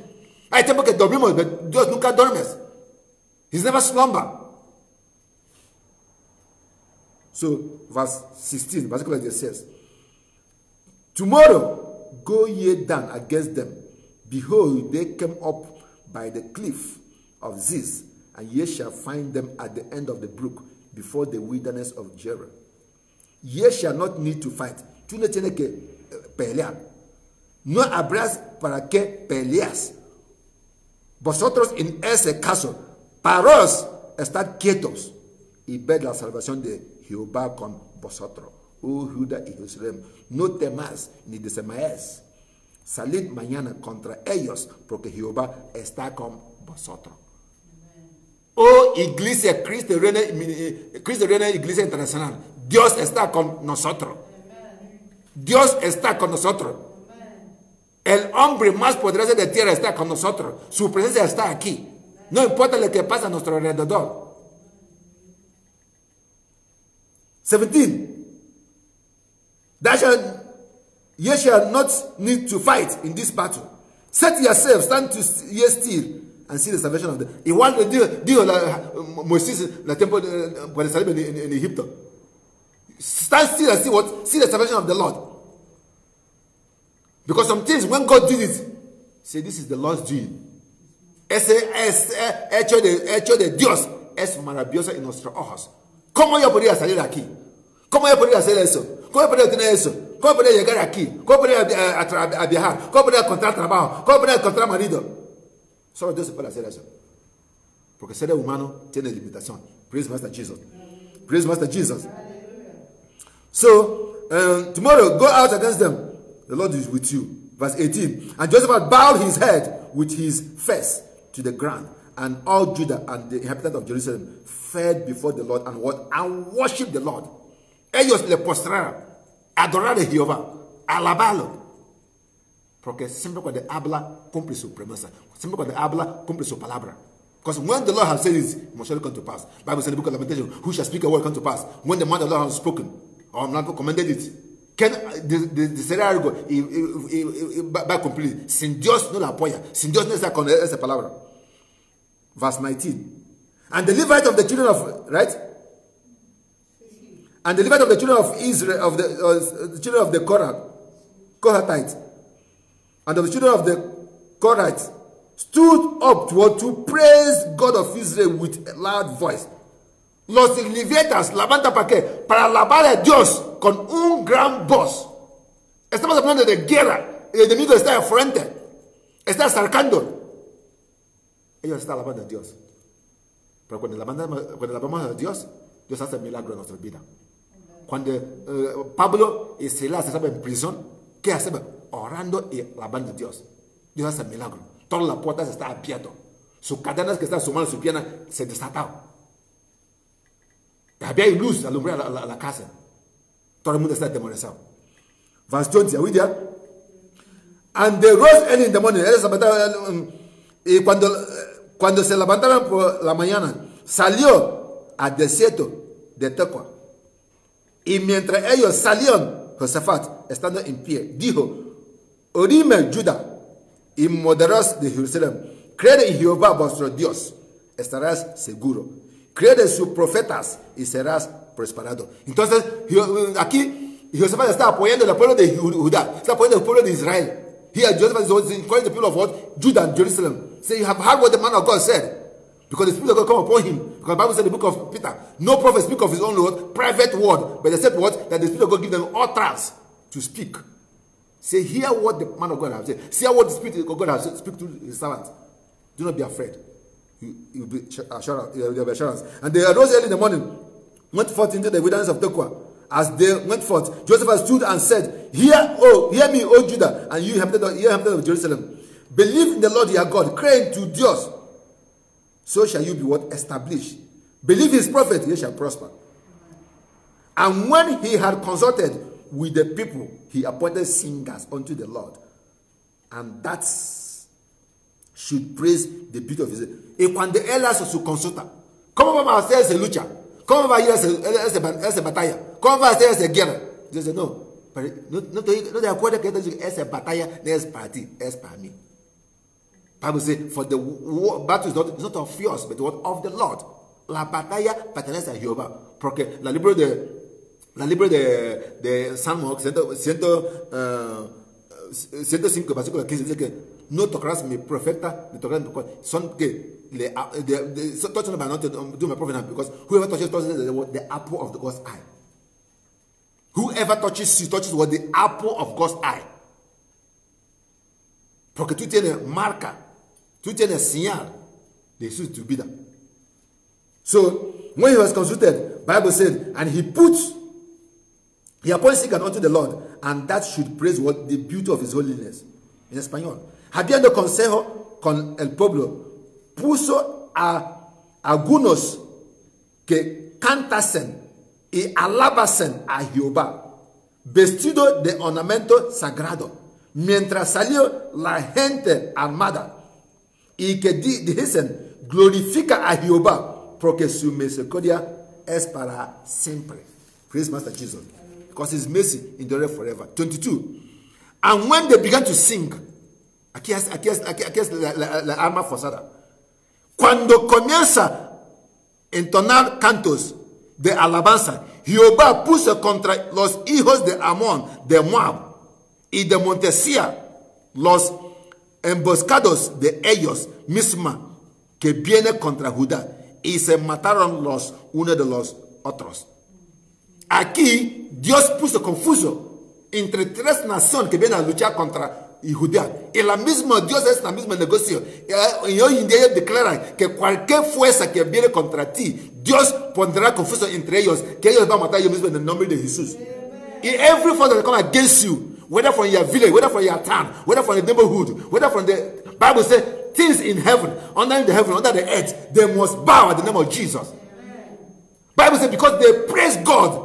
Hay tiempo que dormimos, but Dios nunca duermes. He's never slumber. So, verse 16, basically it says, tomorrow go ye down against them. Behold, they came up by the cliff of Ziz, and ye shall find them at the end of the brook, before the wilderness of Jerah. Ye shall not need to fight. Tú no tienes que pelear. No habrás para qué peleas. Vosotros en ese caso, paraos, estad quietos, y ved la salvación de Jehová con vosotros. Oh Judá y Jerusalén, no temas ni desmayéis. Salid mañana contra ellos, porque Jehová está con vosotros. Oh Iglesia Cristo Reina Iglesia Internacional, Dios está con nosotros. Dios está con nosotros. El hombre más poderoso de tierra está con nosotros. Su presencia está aquí. No importa lo que pasa a nuestro alrededor. 17. Ye shall not need to fight in this battle. Set yourselves, stand to ye still, and see the salvation of the. Igual dijo Moisés la tiempo cuando salió en Egipto. Stand still and see what? See the salvation of the Lord. Because some things, when God did it, say, this is the Lord's doing. Hecho de Dios es maravilloso en nuestros ojos. ¿Cómo yo podría salir aquí? ¿Cómo yo podría hacer eso? ¿Cómo yo podría tener eso? ¿Cómo podría llegar aquí? ¿Cómo podría a viajar? ¿Cómo podría encontrar trabajo? ¿Cómo podría encontrar marido? Solo Dios puede hacer eso. Porque el ser humano tiene limitación. Praise Master Jesus. Praise Master Jesus. So, tomorrow, go out against them. The Lord is with you. Verse 18. And Joseph bowed his head with his face to the ground. And all Judah and the inhabitants of Jerusalem fell before the Lord and worshiped the Lord. Ellos le postraron, adoraron a Jehová, alabarlo. Porque siempre cuando habla, cumple su promesa. Siempre cuando habla, cumple su palabra. Because when the Lord has said it, it must surely come to pass. The Bible says in the book of Lamentation, who shall speak a word come to pass? When the man of the Lord has spoken, or not commanded it. De ser algo y va a cumplir. Sin Dios no la apoya. Sin Dios no está con esa palabra. Verse 19. And the Levite of the children of, right? And the Levite of the children of Israel, of the children of the Kohathites, and of the children of the Kohathites, stood up to praise God of Israel with a loud voice. Los levitas levantan para qué? Para alabar a Dios con un gran voz. Estamos hablando de guerra. El enemigo está enfrente. Está acercando. Ellos están alabando a Dios. Pero cuando alabamos a Dios, Dios hace milagro en nuestra vida. Cuando Pablo y Silas estaban en prisión, ¿qué hacen? Orando y alabando a Dios. Dios hace milagro. Todas las puertas están abiertas. Sus cadenas que están en su mano, su pierna, se desataron. Había luz alumbrar la casa. Todo el mundo está atemorizado. Verse 20, are we there? And they rose early in the morning. Cuando se levantaron por la mañana, salió al desierto de Tecoa. Y mientras ellos salieron, Josafat, estando en pie, dijo: Oíme, Judá, y moderados de Jerusalén, creed en Jehová vuestro Dios, estarás seguro. Creed en sus profetas y serás prosperado. Entonces, aquí Josafat está apoyando al pueblo de Judá, está apoyando al pueblo de Israel. Here, Joseph is encouraging the people of what? Judah and Jerusalem. Say, you have heard what the man of God said. Because the Spirit of God come upon him. Because the Bible said in the book of Peter, no prophet speak of his own word, private word. But they said what? That the Spirit of God give them utterance to speak. Say, hear what the man of God has said. See what the Spirit of God has said. Speak to his servant. Do not be afraid. You'll be assurance. And they arose early in the morning, went forth into the wilderness of Tekoa. As they went forth, Joseph stood and said, hear me, O Judah, and you inhabitants of Jerusalem. Believe in the Lord your God, cry to Dios. So shall you be what? Established. Believe his prophet, you shall prosper. And when he had consulted with the people, he appointed singers unto the Lord. And that should praise the beauty of his. Et cuando él hace su consulta, ¿cómo vamos a hacer esa lucha? ¿Cómo va a ir esa batalla? ¿Cómo va a hacer esa guerra? Dice, no te acuerdas que esa batalla no es para ti, es para mí. Bible says, for the battle is not of yours, but what of the Lord. La batalla pertenece a Jehová. Porque la libro de Salmo 105, versículo 15, dice que no tocarás mi profeta, ni tocarás mi profeta. Son que touch not by not do my prophet, because whoever touches the apple of the God's eye. Whoever touches what? The apple of God's eye. Porque tú tienes marca, tú tienes señal de Jesús tu vida. So, when he was consulted, Bible said, and he appointed singers unto the Lord, and that should praise what? The beauty of his holiness. En español. Habiendo consejo con el pueblo, puso a algunos que cantasen y alabasen a Jehová, vestido de ornamento sagrado, mientras salió la gente armada, y que dijesen, glorifica a Jehová, porque su misericordia es para siempre. Praise Master Jesus. Because his mercy endureth forever. 22. And when they began to sing, aquí es la arma forzada. Cuando comienza a entonar cantos de alabanza, Jehová puso contra los hijos de Amón, de Moab y de Montesía, los emboscados de ellos misma, que viene contra Judá, y se mataron los unos de los otros. Aquí Dios puso confuso entre tres naciones que vienen a luchar contra Judá. Y la misma Dios es la misma negocio. Y hoy en día ellos declaran que cualquier fuerza que viene contra ti, Dios pondrá confuso entre ellos, que ellos van a matar ellos mismos en el nombre de Jesús. Y every force that come against you, whether from your village, whether from your town, whether from the neighborhood, whether from the Bible says things in heaven, under the earth, they must bow at the name of Jesus. Bible says because they praise God.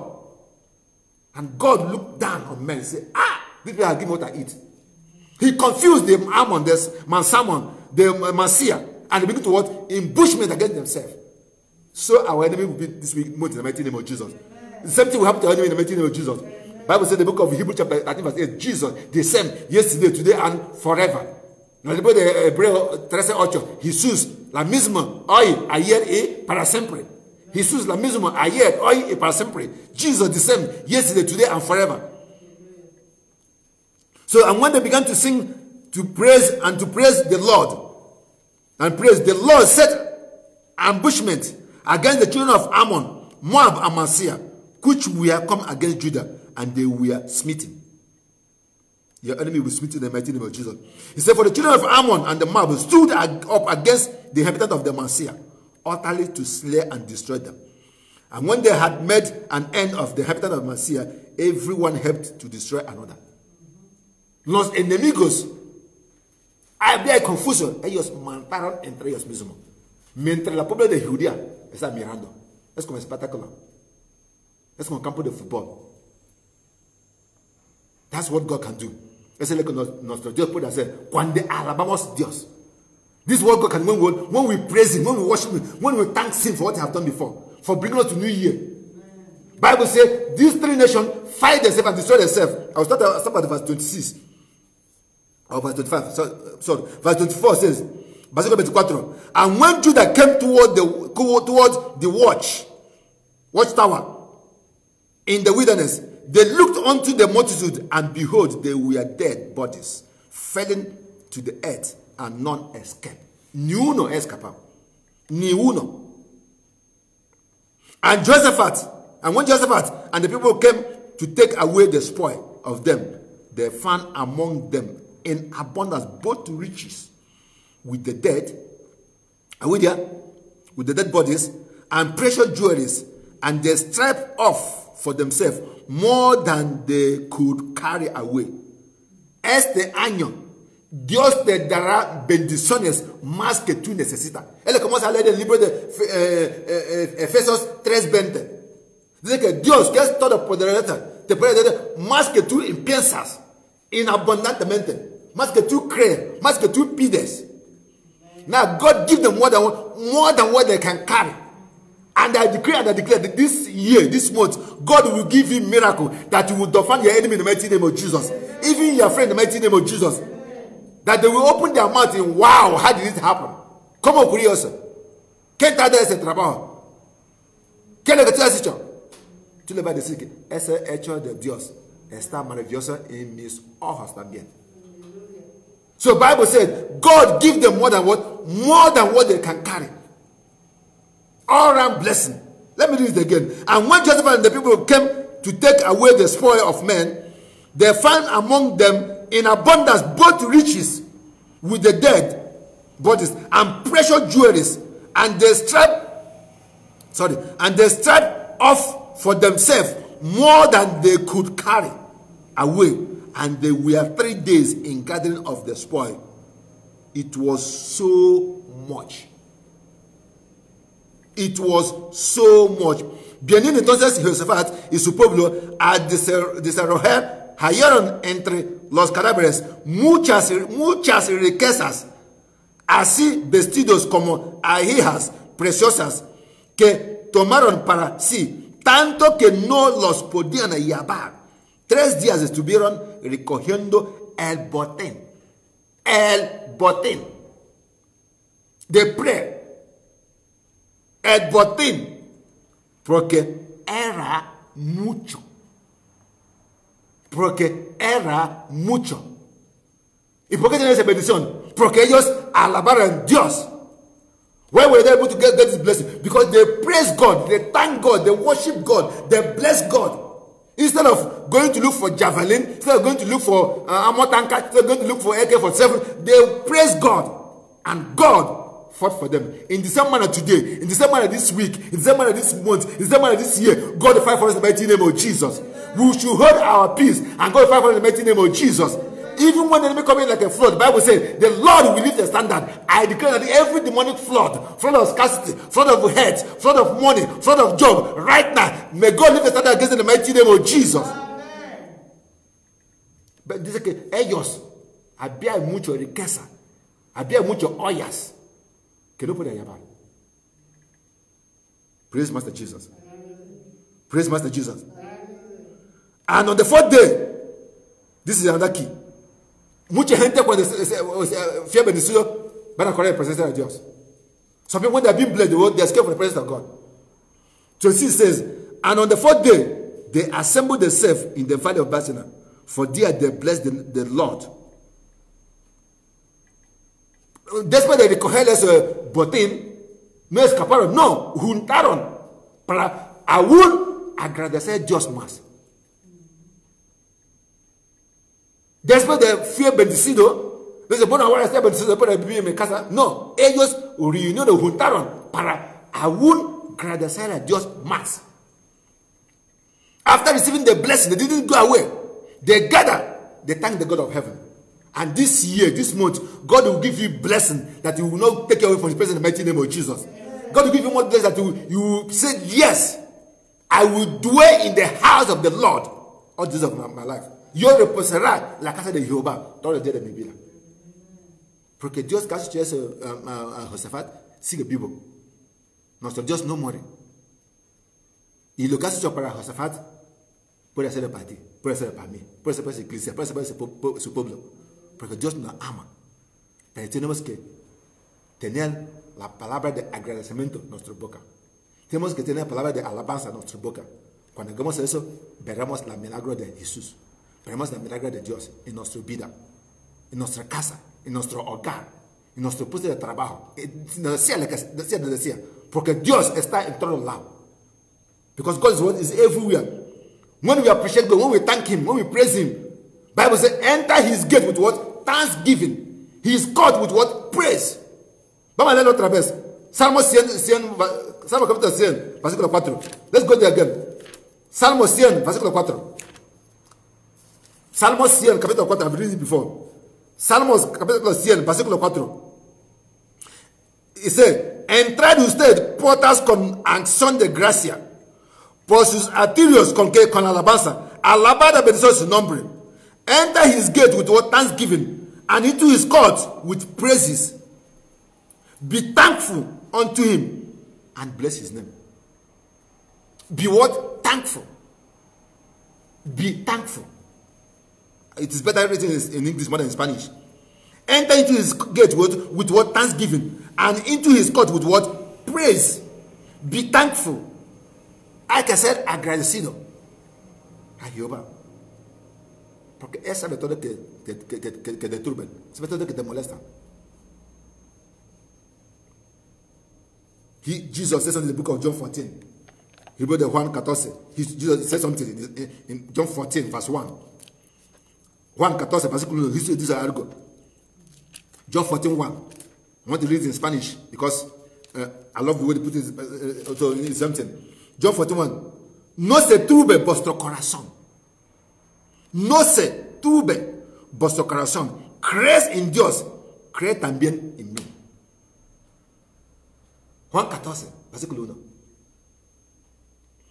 And God looked down on men and said, these people are giving what I eat. He confused the Ammon, the Mansamon, the Messiah, and they began to what? Ambushment against themselves. So our enemy will be this week moved in the mighty name of Jesus. The same thing will happen to our enemy in the mighty name of Jesus. Bible says in the book of Hebrews chapter 13 verse 8, Jesus, the same yesterday, today, and forever. En el libro de Hebreo 13:8, Jesús, la misma, hoy, ayer y para siempre. Jesús, la misma, ayer, hoy y para siempre. Jesus, the same, yesterday, today, and forever. So, and when they began to sing, to praise the Lord, and praise, the Lord set ambushment against the children of Ammon, Moab, and Messiah, which were come against Judah, and they were smitten. Your enemy will smite in the mighty name of Jesus. He said, for the children of Ammon and the Moab stood up against the inhabitants of the Messiah, utterly to slay and destroy them. And when they had made an end of the inhabitants of Messiah, everyone helped to destroy another. Los enemigos había confusión. Ellos mataron entre ellos mismos. Mientras la pueblo de Judea está mirando. Es como espectáculo. Es como campo de fútbol. That's what God can do. Ese es lo que Dios puede hacer. Cuando alabamos Dios. This is what God can do when we praise Him, when we worship Him, when we thank Him for what He has done before, for bringing us to New Year. Bible says these three nations fight themselves and destroy themselves. I will start at verse 26 or verse 25. Sorry, verse 24 says, versículo 24. And when Judah came towards the watchtower in the wilderness, they looked unto the multitude, and behold, they were dead bodies, falling to the earth, and none escaped. Ni uno escapó. Ni uno. And when Jehoshaphat and the people came to take away the spoil of them, they found among them in abundance both riches with the dead, with the dead bodies, and precious jewelries, and they stripped off for themselves more than they could carry away. Este año, Dios te dará bendiciones más que tú necesitas. Él comienza a leer el libro de Efesios 3:20. Dice que Dios, que es todopoderoso, te puede dar más que tú piensas, inabundantemente, más que tú crees, más que tú pides. Now God give them more than what they can carry. And I declare that this year, this month, God will give you a miracle that you will defend your enemy in the mighty name of Jesus. Even your friend in the mighty name of Jesus. That they will open their mouth and, wow, how did it happen? ¿Cómo ocurrió eso? ¿Quién te ha dado ese trabajo? ¿Qué es lo que tú has hecho? Tú le vas a decir que ese hecho de Dios está maravilloso en mis ojos también. So the Bible said, God give them more than what they can carry. All around blessing. Let me read it again. And when Joseph and the people came to take away the spoil of men, they found among them in abundance both riches with the dead bodies and precious jewelries, and they stripped off for themselves more than they could carry away, and they were 3 days in gathering of the spoil. It was so much. It was so much. Vienen entonces Jehoshaphat y su pueblo a desarrollar, hallaron entre los cadáveres muchas riquezas, así vestidos como alhajas preciosas, que tomaron para sí, tanto que no los podían llevar. 3 días estuvieron recogiendo el botín de pre. El botín, porque era mucho. ¿Y por qué tenían esa bendición? Porque ellos alabaron a Dios. Why were they able to get this blessing? Because they praise God, they thank God, they worship God, they bless God. Instead of going to look for javelin, instead of going to look for armor tanker, instead of going to look for AK-47, they praise God. And God fought for them. In the same manner today, in the same manner this week, in the same manner this month, in the same manner this year, God will fight for us in the mighty name of Jesus. We should hold our peace and God will fight for us in the mighty name of Jesus. Even when the enemy comes in like a flood, the Bible says, the Lord will lift the standard. I declare that every demonic flood of scarcity, flood of health, flood of money, flood of job, right now, may God lift the standard against in the mighty name of Jesus. Amen. But dice que ellos había mucho riqueza, había mucho ollas que no podía llevar. Praise Master Jesus. Praise Master Jesus. And on the 4th day, this is another key. Mucha gente cuando fue bendecido van a correr en la presencia de Dios. Some people when they have been blessed, they escape from the presence of God. So it says, and on the 4th day, they assembled themselves in the valley of Basina, for there they blessed the Lord. Después de recoger ese botín, no escaparon, no, juntaron para aún agradecer a Dios más. Después de fui bendecido, dice, bueno, ahora estoy bendecido para vivir en mi casa. No, ellos reunieron, juntaron para aún agradecer a Dios más. After receiving the blessing, they didn't go away. They gathered, they thanked the God of heaven. And this year, this month, God will give you blessing that He will not take away from His presence in the mighty name of Jesus. God will give you more blessing that you will say, yes, I will dwell in the house of the Lord all the days of my life. yo reposará la casa de Jehová todos los días de mi vida. Porque Dios que hace eso a Josafat sigue vivo. Nuestro Dios no muere. Y lo que has hecho para Josafat puede hacerlo para ti, puede hacerlo para mí, puede ser para su iglesia, puede ser para su pueblo. Porque Dios nos ama. Pero tenemos que tener la palabra de agradecimiento en nuestra boca. Tenemos que tener la palabra de alabanza en nuestra boca. Cuando hagamos eso, veremos el milagro de Jesús. Veremos el milagro de Dios en nuestra vida, en nuestra casa, en nuestro hogar, en nuestro puesto de trabajo. Decía, porque Dios está en todos lados. Because God's word is everywhere. When we appreciate God, when we thank Him, when we praise Him, Bible says, enter His gate with what? Thanksgiving. He is called with what? Praise. Vamos a leerlo otra vez. Salmo 100, Salmo capítulo 100, versículo 4. Let's go there again. Salmo 100, versículo 4. Salmo 100, capítulo 4. I've read it before. Salmos capítulo 100, versículo 4. Dice, entrad usted, puertas con acción de gracia, por sus atrios con alabanza. Alabad a bendición su nombre. Enter his gate with what? Thanksgiving, and into his courts with praises. Be thankful unto him and bless his name. Be what? Thankful. Be thankful. It is better written in English more than in Spanish. Enter into his gate with what? Thanksgiving, and into his court with what? Praise. Be thankful. Hay que ser agradecido a Jehová. Porque Él sabe todo que deturben, sabe todo que te molesta. Jesus says something in the book of John 14. He wrote the Juan 14. Jesus said something in John 14, verse 1. Juan 14, versículo 1. Dice algo. John 14, 1. I want to read it in Spanish because I love the way they put it also in something. John 41. No se turbe vuestro corazón. No se turbe vuestro corazón. Crees en Dios, cree también en mí. Juan 14, versículo 1.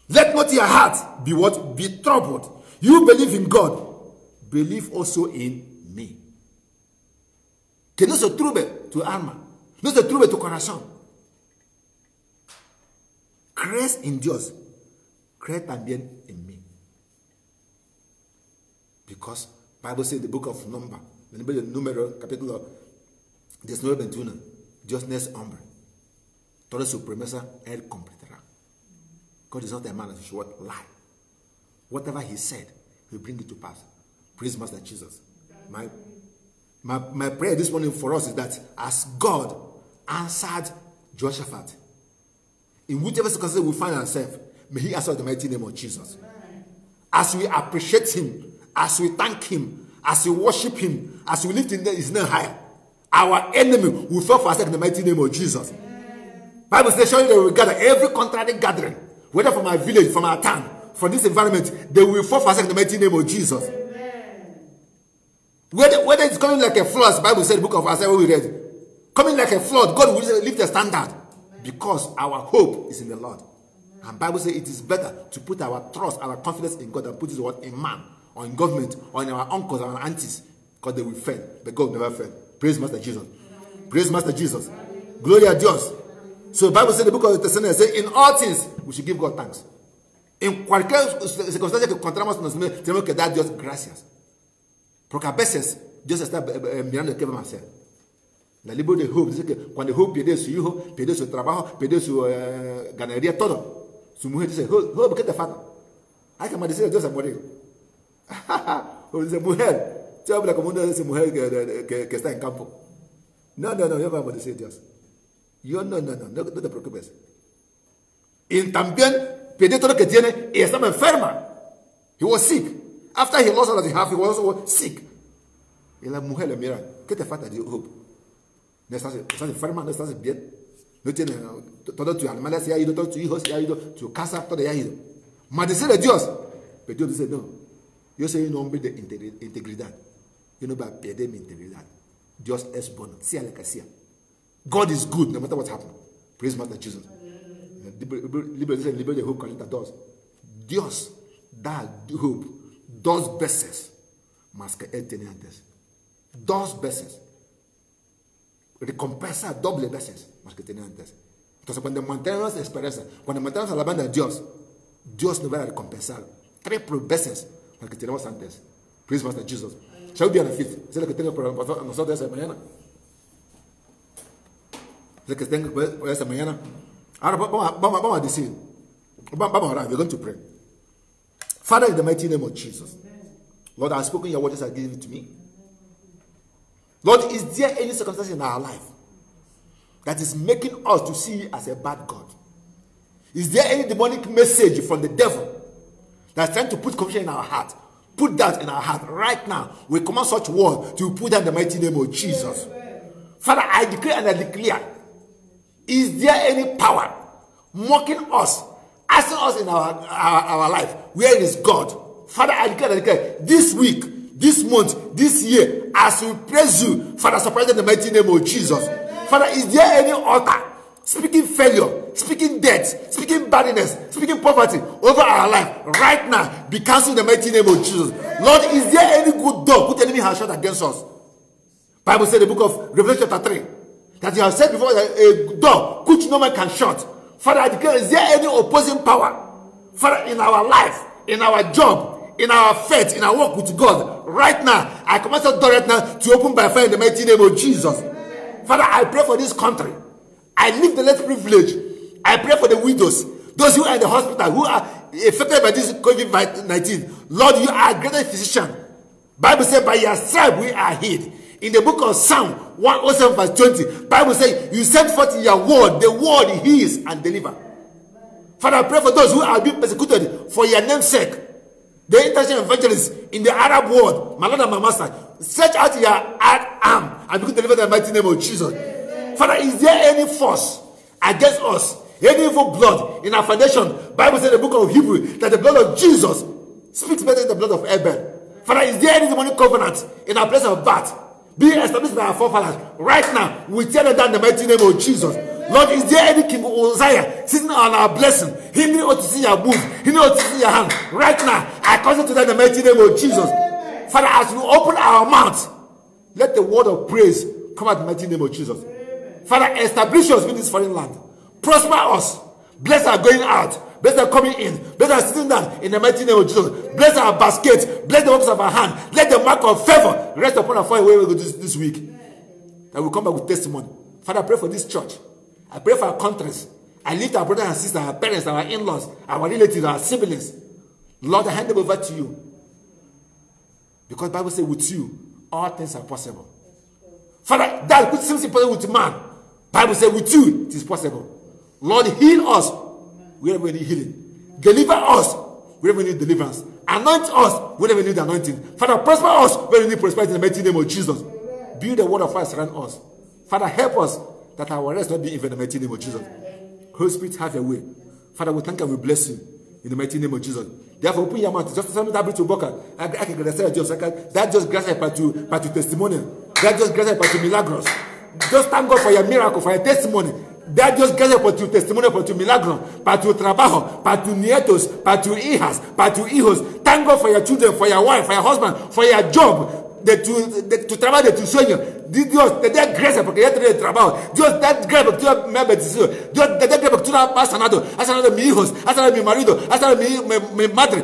Let not your heart be what? Be troubled. You believe in God, believe also in me. Que no se turbe tu alma, no se turbe tu corazón. Crees en Dios, cree también en mí. Because Bible says in the book of Numbers, en el número capítulo 19-21, Dios no es hombre. Toda su promesa Él completará. God is not a man that should lie. Whatever He said, He will bring it to pass. Praise Master Jesus. My prayer this morning for us is that as God answered Jehoshaphat, in whichever circumstance we find ourselves, may He answer the mighty name of Jesus. As we appreciate Him, as we thank Him, as we worship Him, as we lift His name high, our enemy will fall for us in the mighty name of Jesus. Bible says, surely they will gather, every contrary gathering, whether from our village, from our town, from this environment, they will fall for us in the mighty name of Jesus. Whether it's coming like a flood, the Bible said, the book of Isaiah we read, coming like a flood, God will lift the standard because our hope is in the Lord. And the Bible says it is better to put our trust, our confidence in God than put it in man, or in government, or in our uncles or our aunties, because they will fail. But God never fail. Praise Master Jesus. Praise Master Jesus. Gloria a Dios. So the Bible says in the book of Thessalonians, says, in all things we should give God thanks. En cualquier circunstancia que encontramos, tenemos que dar Dios gracias. Porque a veces Dios está mirando qué vamos a hacer. La libro de Job dice que cuando Job pierde su hijo, pierde su trabajo, pierde su ganadería, todo, su mujer dice, Job, ¿qué te falta? Hay que maldecir a Dios a morir. O dice, mujer, te habla como una de esas mujeres que está en campo. No, yo voy a maldecir a Dios. Yo no te preocupes. Y también perdió todo lo que tiene y estaba enferma. He was sick. After he lost all that he had, he was also sick. Y la mujer le mira, ¿qué te falta, Job? ¿No estás enferma? ¿No estás bien? ¿No tienes todo tu animal se ha ido, todos tus hijos se ha ido, tu casa, todo se ha ido? Maldecir a Dios. Pero Dios dice, no. Yo soy un hombre de integridad. Yo no voy a perder mi integridad. Dios es bueno, sea lo que sea. God is good no matter what happens. Praise Master Jesus. Libro de Job 42. Dios da a Job 2 veces mas que Él tiene antes. 2 veces. Recompensa doble veces más que tenía antes. Entonces, cuando mantenemos la esperanza, cuando mantenemos alabando a Dios, Dios nos va a recompensar 3 veces más que tenemos antes. Praise Master Jesus. Shall we be on the feet? Es lo que tengo para nosotros esta mañana. Es lo que tengo para esta mañana. Ahora vamos a decir. Vamos a orar. We're going to pray. Father, in the mighty name of Jesus. Lord, I have spoken your words, you have given it to me. Lord, is there any circumstance in our life that is making us to see you as a bad God? Is there any demonic message from the devil that's trying to put confusion in our heart? Put that in our heart right now. We command such word to put that in the mighty name of Jesus. Father, I declare and I declare, is there any power mocking us, asking us in our life, where is God? Father, I declare and I declare, this week, this month, this year, as we praise you, Father, surprise in the mighty name of Jesus. Father, is there any altar speaking failure, speaking death, speaking badness, speaking poverty over our life right now? Be cancelled in the mighty name of Jesus. Lord, is there any good door which the enemy has shut against us? Bible said in the book of Revelation chapter 3 that you have said before that a door which no man can shut. Father, I declare, is there any opposing power, Father, in our life, in our job, in our faith, in our work with God, right now, I command that door right now to open by fire in the mighty name of Jesus. Father, I pray for this country. I live the less privilege. I pray for the widows, those who are in the hospital, who are affected by this COVID-19. Lord, you are a great physician. Bible says, by your stripe we are healed. In the book of Psalm 107 verse 20, Bible says, you send forth your word, the word heals and deliver. Father, I pray for those who are being persecuted for your name's sake. The international evangelists in the Arab world, my Lord and my Master, stretch out your arm and begin to deliver the mighty name of Jesus. Father, is there any force against us, any evil blood in our foundation? Bible says in the book of Hebrew that the blood of Jesus speaks better than the blood of Abel. Father, is there any demonic covenant in our place of birth being established by our forefathers? Right now, we tear them down in the mighty name of Jesus. Lord, is there any King Uzziah sitting on our blessing, hindering us to see your move, hindering us to see your hand? Right now, I cause it to that in the mighty name of Jesus. Father, as we open our mouth, let the word of praise come out in the mighty name of Jesus. Father, establish us in this foreign land. Prosper us. Bless our going out. Bless our coming in. Bless our sitting down in the mighty name of Jesus. Bless our basket. Bless the works of our hand. Let the mark of favor rest upon our forehead where we go this week. That we come back with testimony. Father, I pray for this church. I pray for our countries. I lift our brothers and sisters, our parents, our in-laws, our relatives, our siblings. Lord, I hand them over to you. Because the Bible says with you, all things are possible. Father, that which seems impossible with man, Bible says with you, it is possible. Lord, heal us wherever we need healing. Deliver us wherever we need deliverance. Anoint us wherever we need anointing. Father, prosper us where we need prosperity in the mighty name of Jesus. Build a word of fire around us. Father, help us that our rest not be in the mighty name of Jesus. Holy Spirit, have your way. Father, we thank you and we bless you in the mighty name of Jesus. Therefore, open your mouth. Just something that brings to boca. I can that just grants a testimonial. That just grants a milagros. Just thank God for your miracle, for your testimony. That just grants a testimony, for tu milagro, para tu trabajo, para tu nietos, para tu hijas, para tu hijos. Thank God for your children, for your wife, for your husband, for your job. De tu trabajo, de tu sueño. Dios te dé gracia porque ya te trabajo. Dios te dé gracia porque tú me has bendecido. Dios te dé gracia porque tú has sanado. Has sanado mis hijos, has sanado mi marido, has sanado mi madre.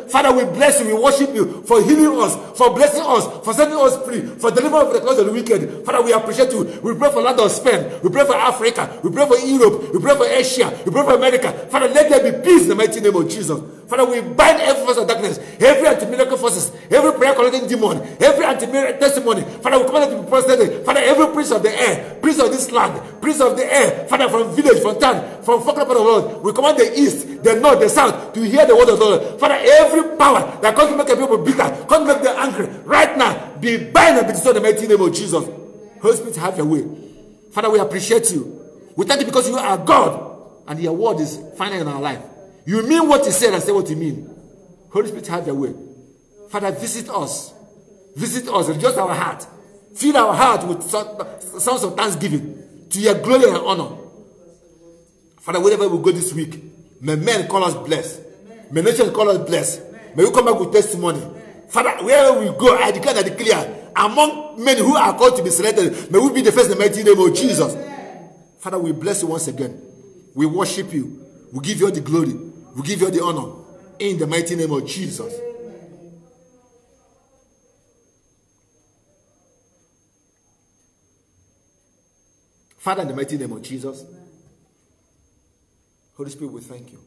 Father, we bless you, we worship you for healing us, for blessing us, for setting us free, for delivering us from the claws of the wicked. Father, we appreciate you. We pray for land of Spain. We pray for Africa. We pray for Europe. We pray for Asia. We pray for America. Father, let there be peace in the mighty name of Jesus. Father, we bind every force of darkness, every anti-miracle forces, every prayer-collecting demon, every anti-miracle testimony. Father, we command it to be prostrated. Father, every prince of the air, prince of this land, prince of the air, Father, from village, from town, from far part of the world, we command the east, the north, the south to hear the word of the Lord. Father, every power that comes to make people bitter, comes to make them angry, right now, be bind and be destroyed in the mighty name of Jesus. Holy Spirit, have your way. Father, we appreciate you. We thank you because you are God and your word is final in our life. You mean what you said and say what you mean. Holy Spirit, have your way. Father, visit us. Visit us. Adjust our heart. Fill our heart with sounds of thanksgiving to your glory and honor. Father, wherever we go this week, may men call us blessed. May nations call us blessed. May we come back with testimony. Father, wherever we go, I declare and declare, among men who are called to be selected, may we be the first in the mighty name of Jesus. Father, we bless you once again. We worship you. We give you all the glory. We give you all the honor. In the mighty name of Jesus. Father, in the mighty name of Jesus, Holy Spirit, we thank you.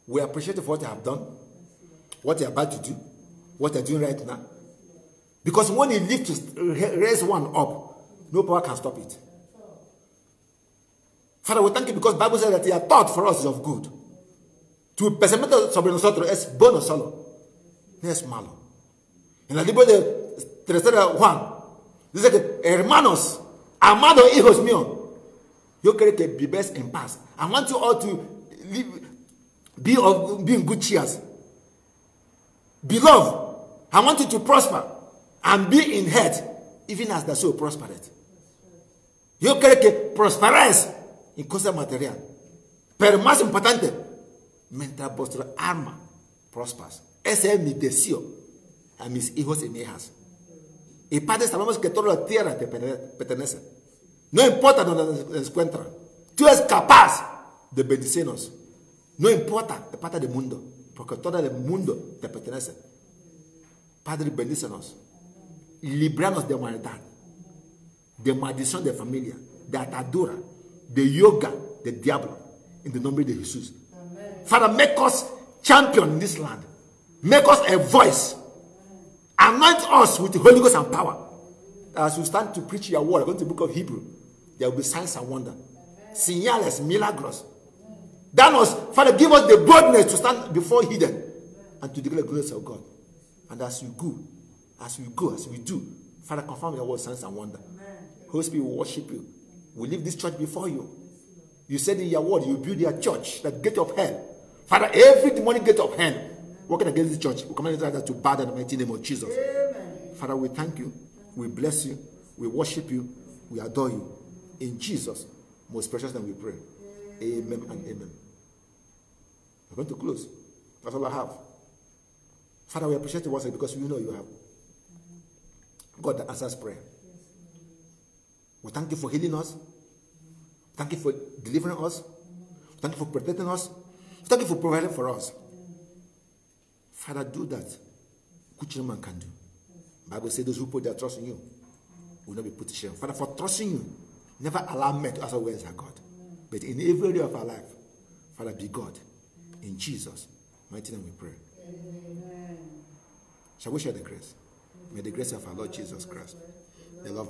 We appreciate what you have done, what you are about to do, what you are doing right now. Because when you live to raise one up, no power can stop it. Father, we thank you because the Bible says that your thought for us is of good. Tu pensamento sobre nosotros es bueno solo, no es malo. En el libro de 3 Juan, dice que, hermanos, amados hijos míos, yo creo que vives en paz. I want you all to live, be in good cheers. Beloved, I want you to prosper and be in health, even as the soul prospered. Yo creo que prosperáis en cosas materiales. Pero más importante, mientras vuestra alma prospera. Ese es mi deseo a mis hijos y mis hijas. Y Padre, sabemos que toda la tierra te pertenece. No importa dónde se encuentra. Tú eres capaz de bendecirnos. No importa de parte del mundo, porque todo el mundo te pertenece. Padre, bendícenos. Líbranos de maldad, de maldición de familia, de atadura, de yoga, del diablo. In the name of Jesus. Amen. Father, make us champion in this land. Make us a voice. Anoint us with the Holy Ghost and power. As we stand to preach your word, according to the book of Hebrew, there will be signs and wonders. Señales, milagros. That was, Father, give us the boldness to stand before hidden and to declare the grace of God. And as we do, Father, confirm your word, signs and wonders. Holy Spirit will worship you. We leave this church before you. You said in your word, you build your church, that gate of hell. Father, every demonic gate of hell working against this church, we command it to bow in the mighty name of Jesus. Amen. Father, we thank you. We bless you. We worship you. We adore you. In Jesus' most precious name we pray. Amen and amen. We're going to close. That's all I have. Father, we appreciate you once again because we know you have God that answers prayer. We thank you for healing us. Thank you for delivering us. Thank you for protecting us. Thank you for providing for us. Father, do that which no man can do. The Bible says those who put their trust in you will not be put to shame. Father, for trusting you, never allow men to ask where is our God. But in every area of our life, Father, be God. In Jesus' mighty name we pray. Amen. Shall we share the grace? May the grace of our Lord Jesus Christ, the love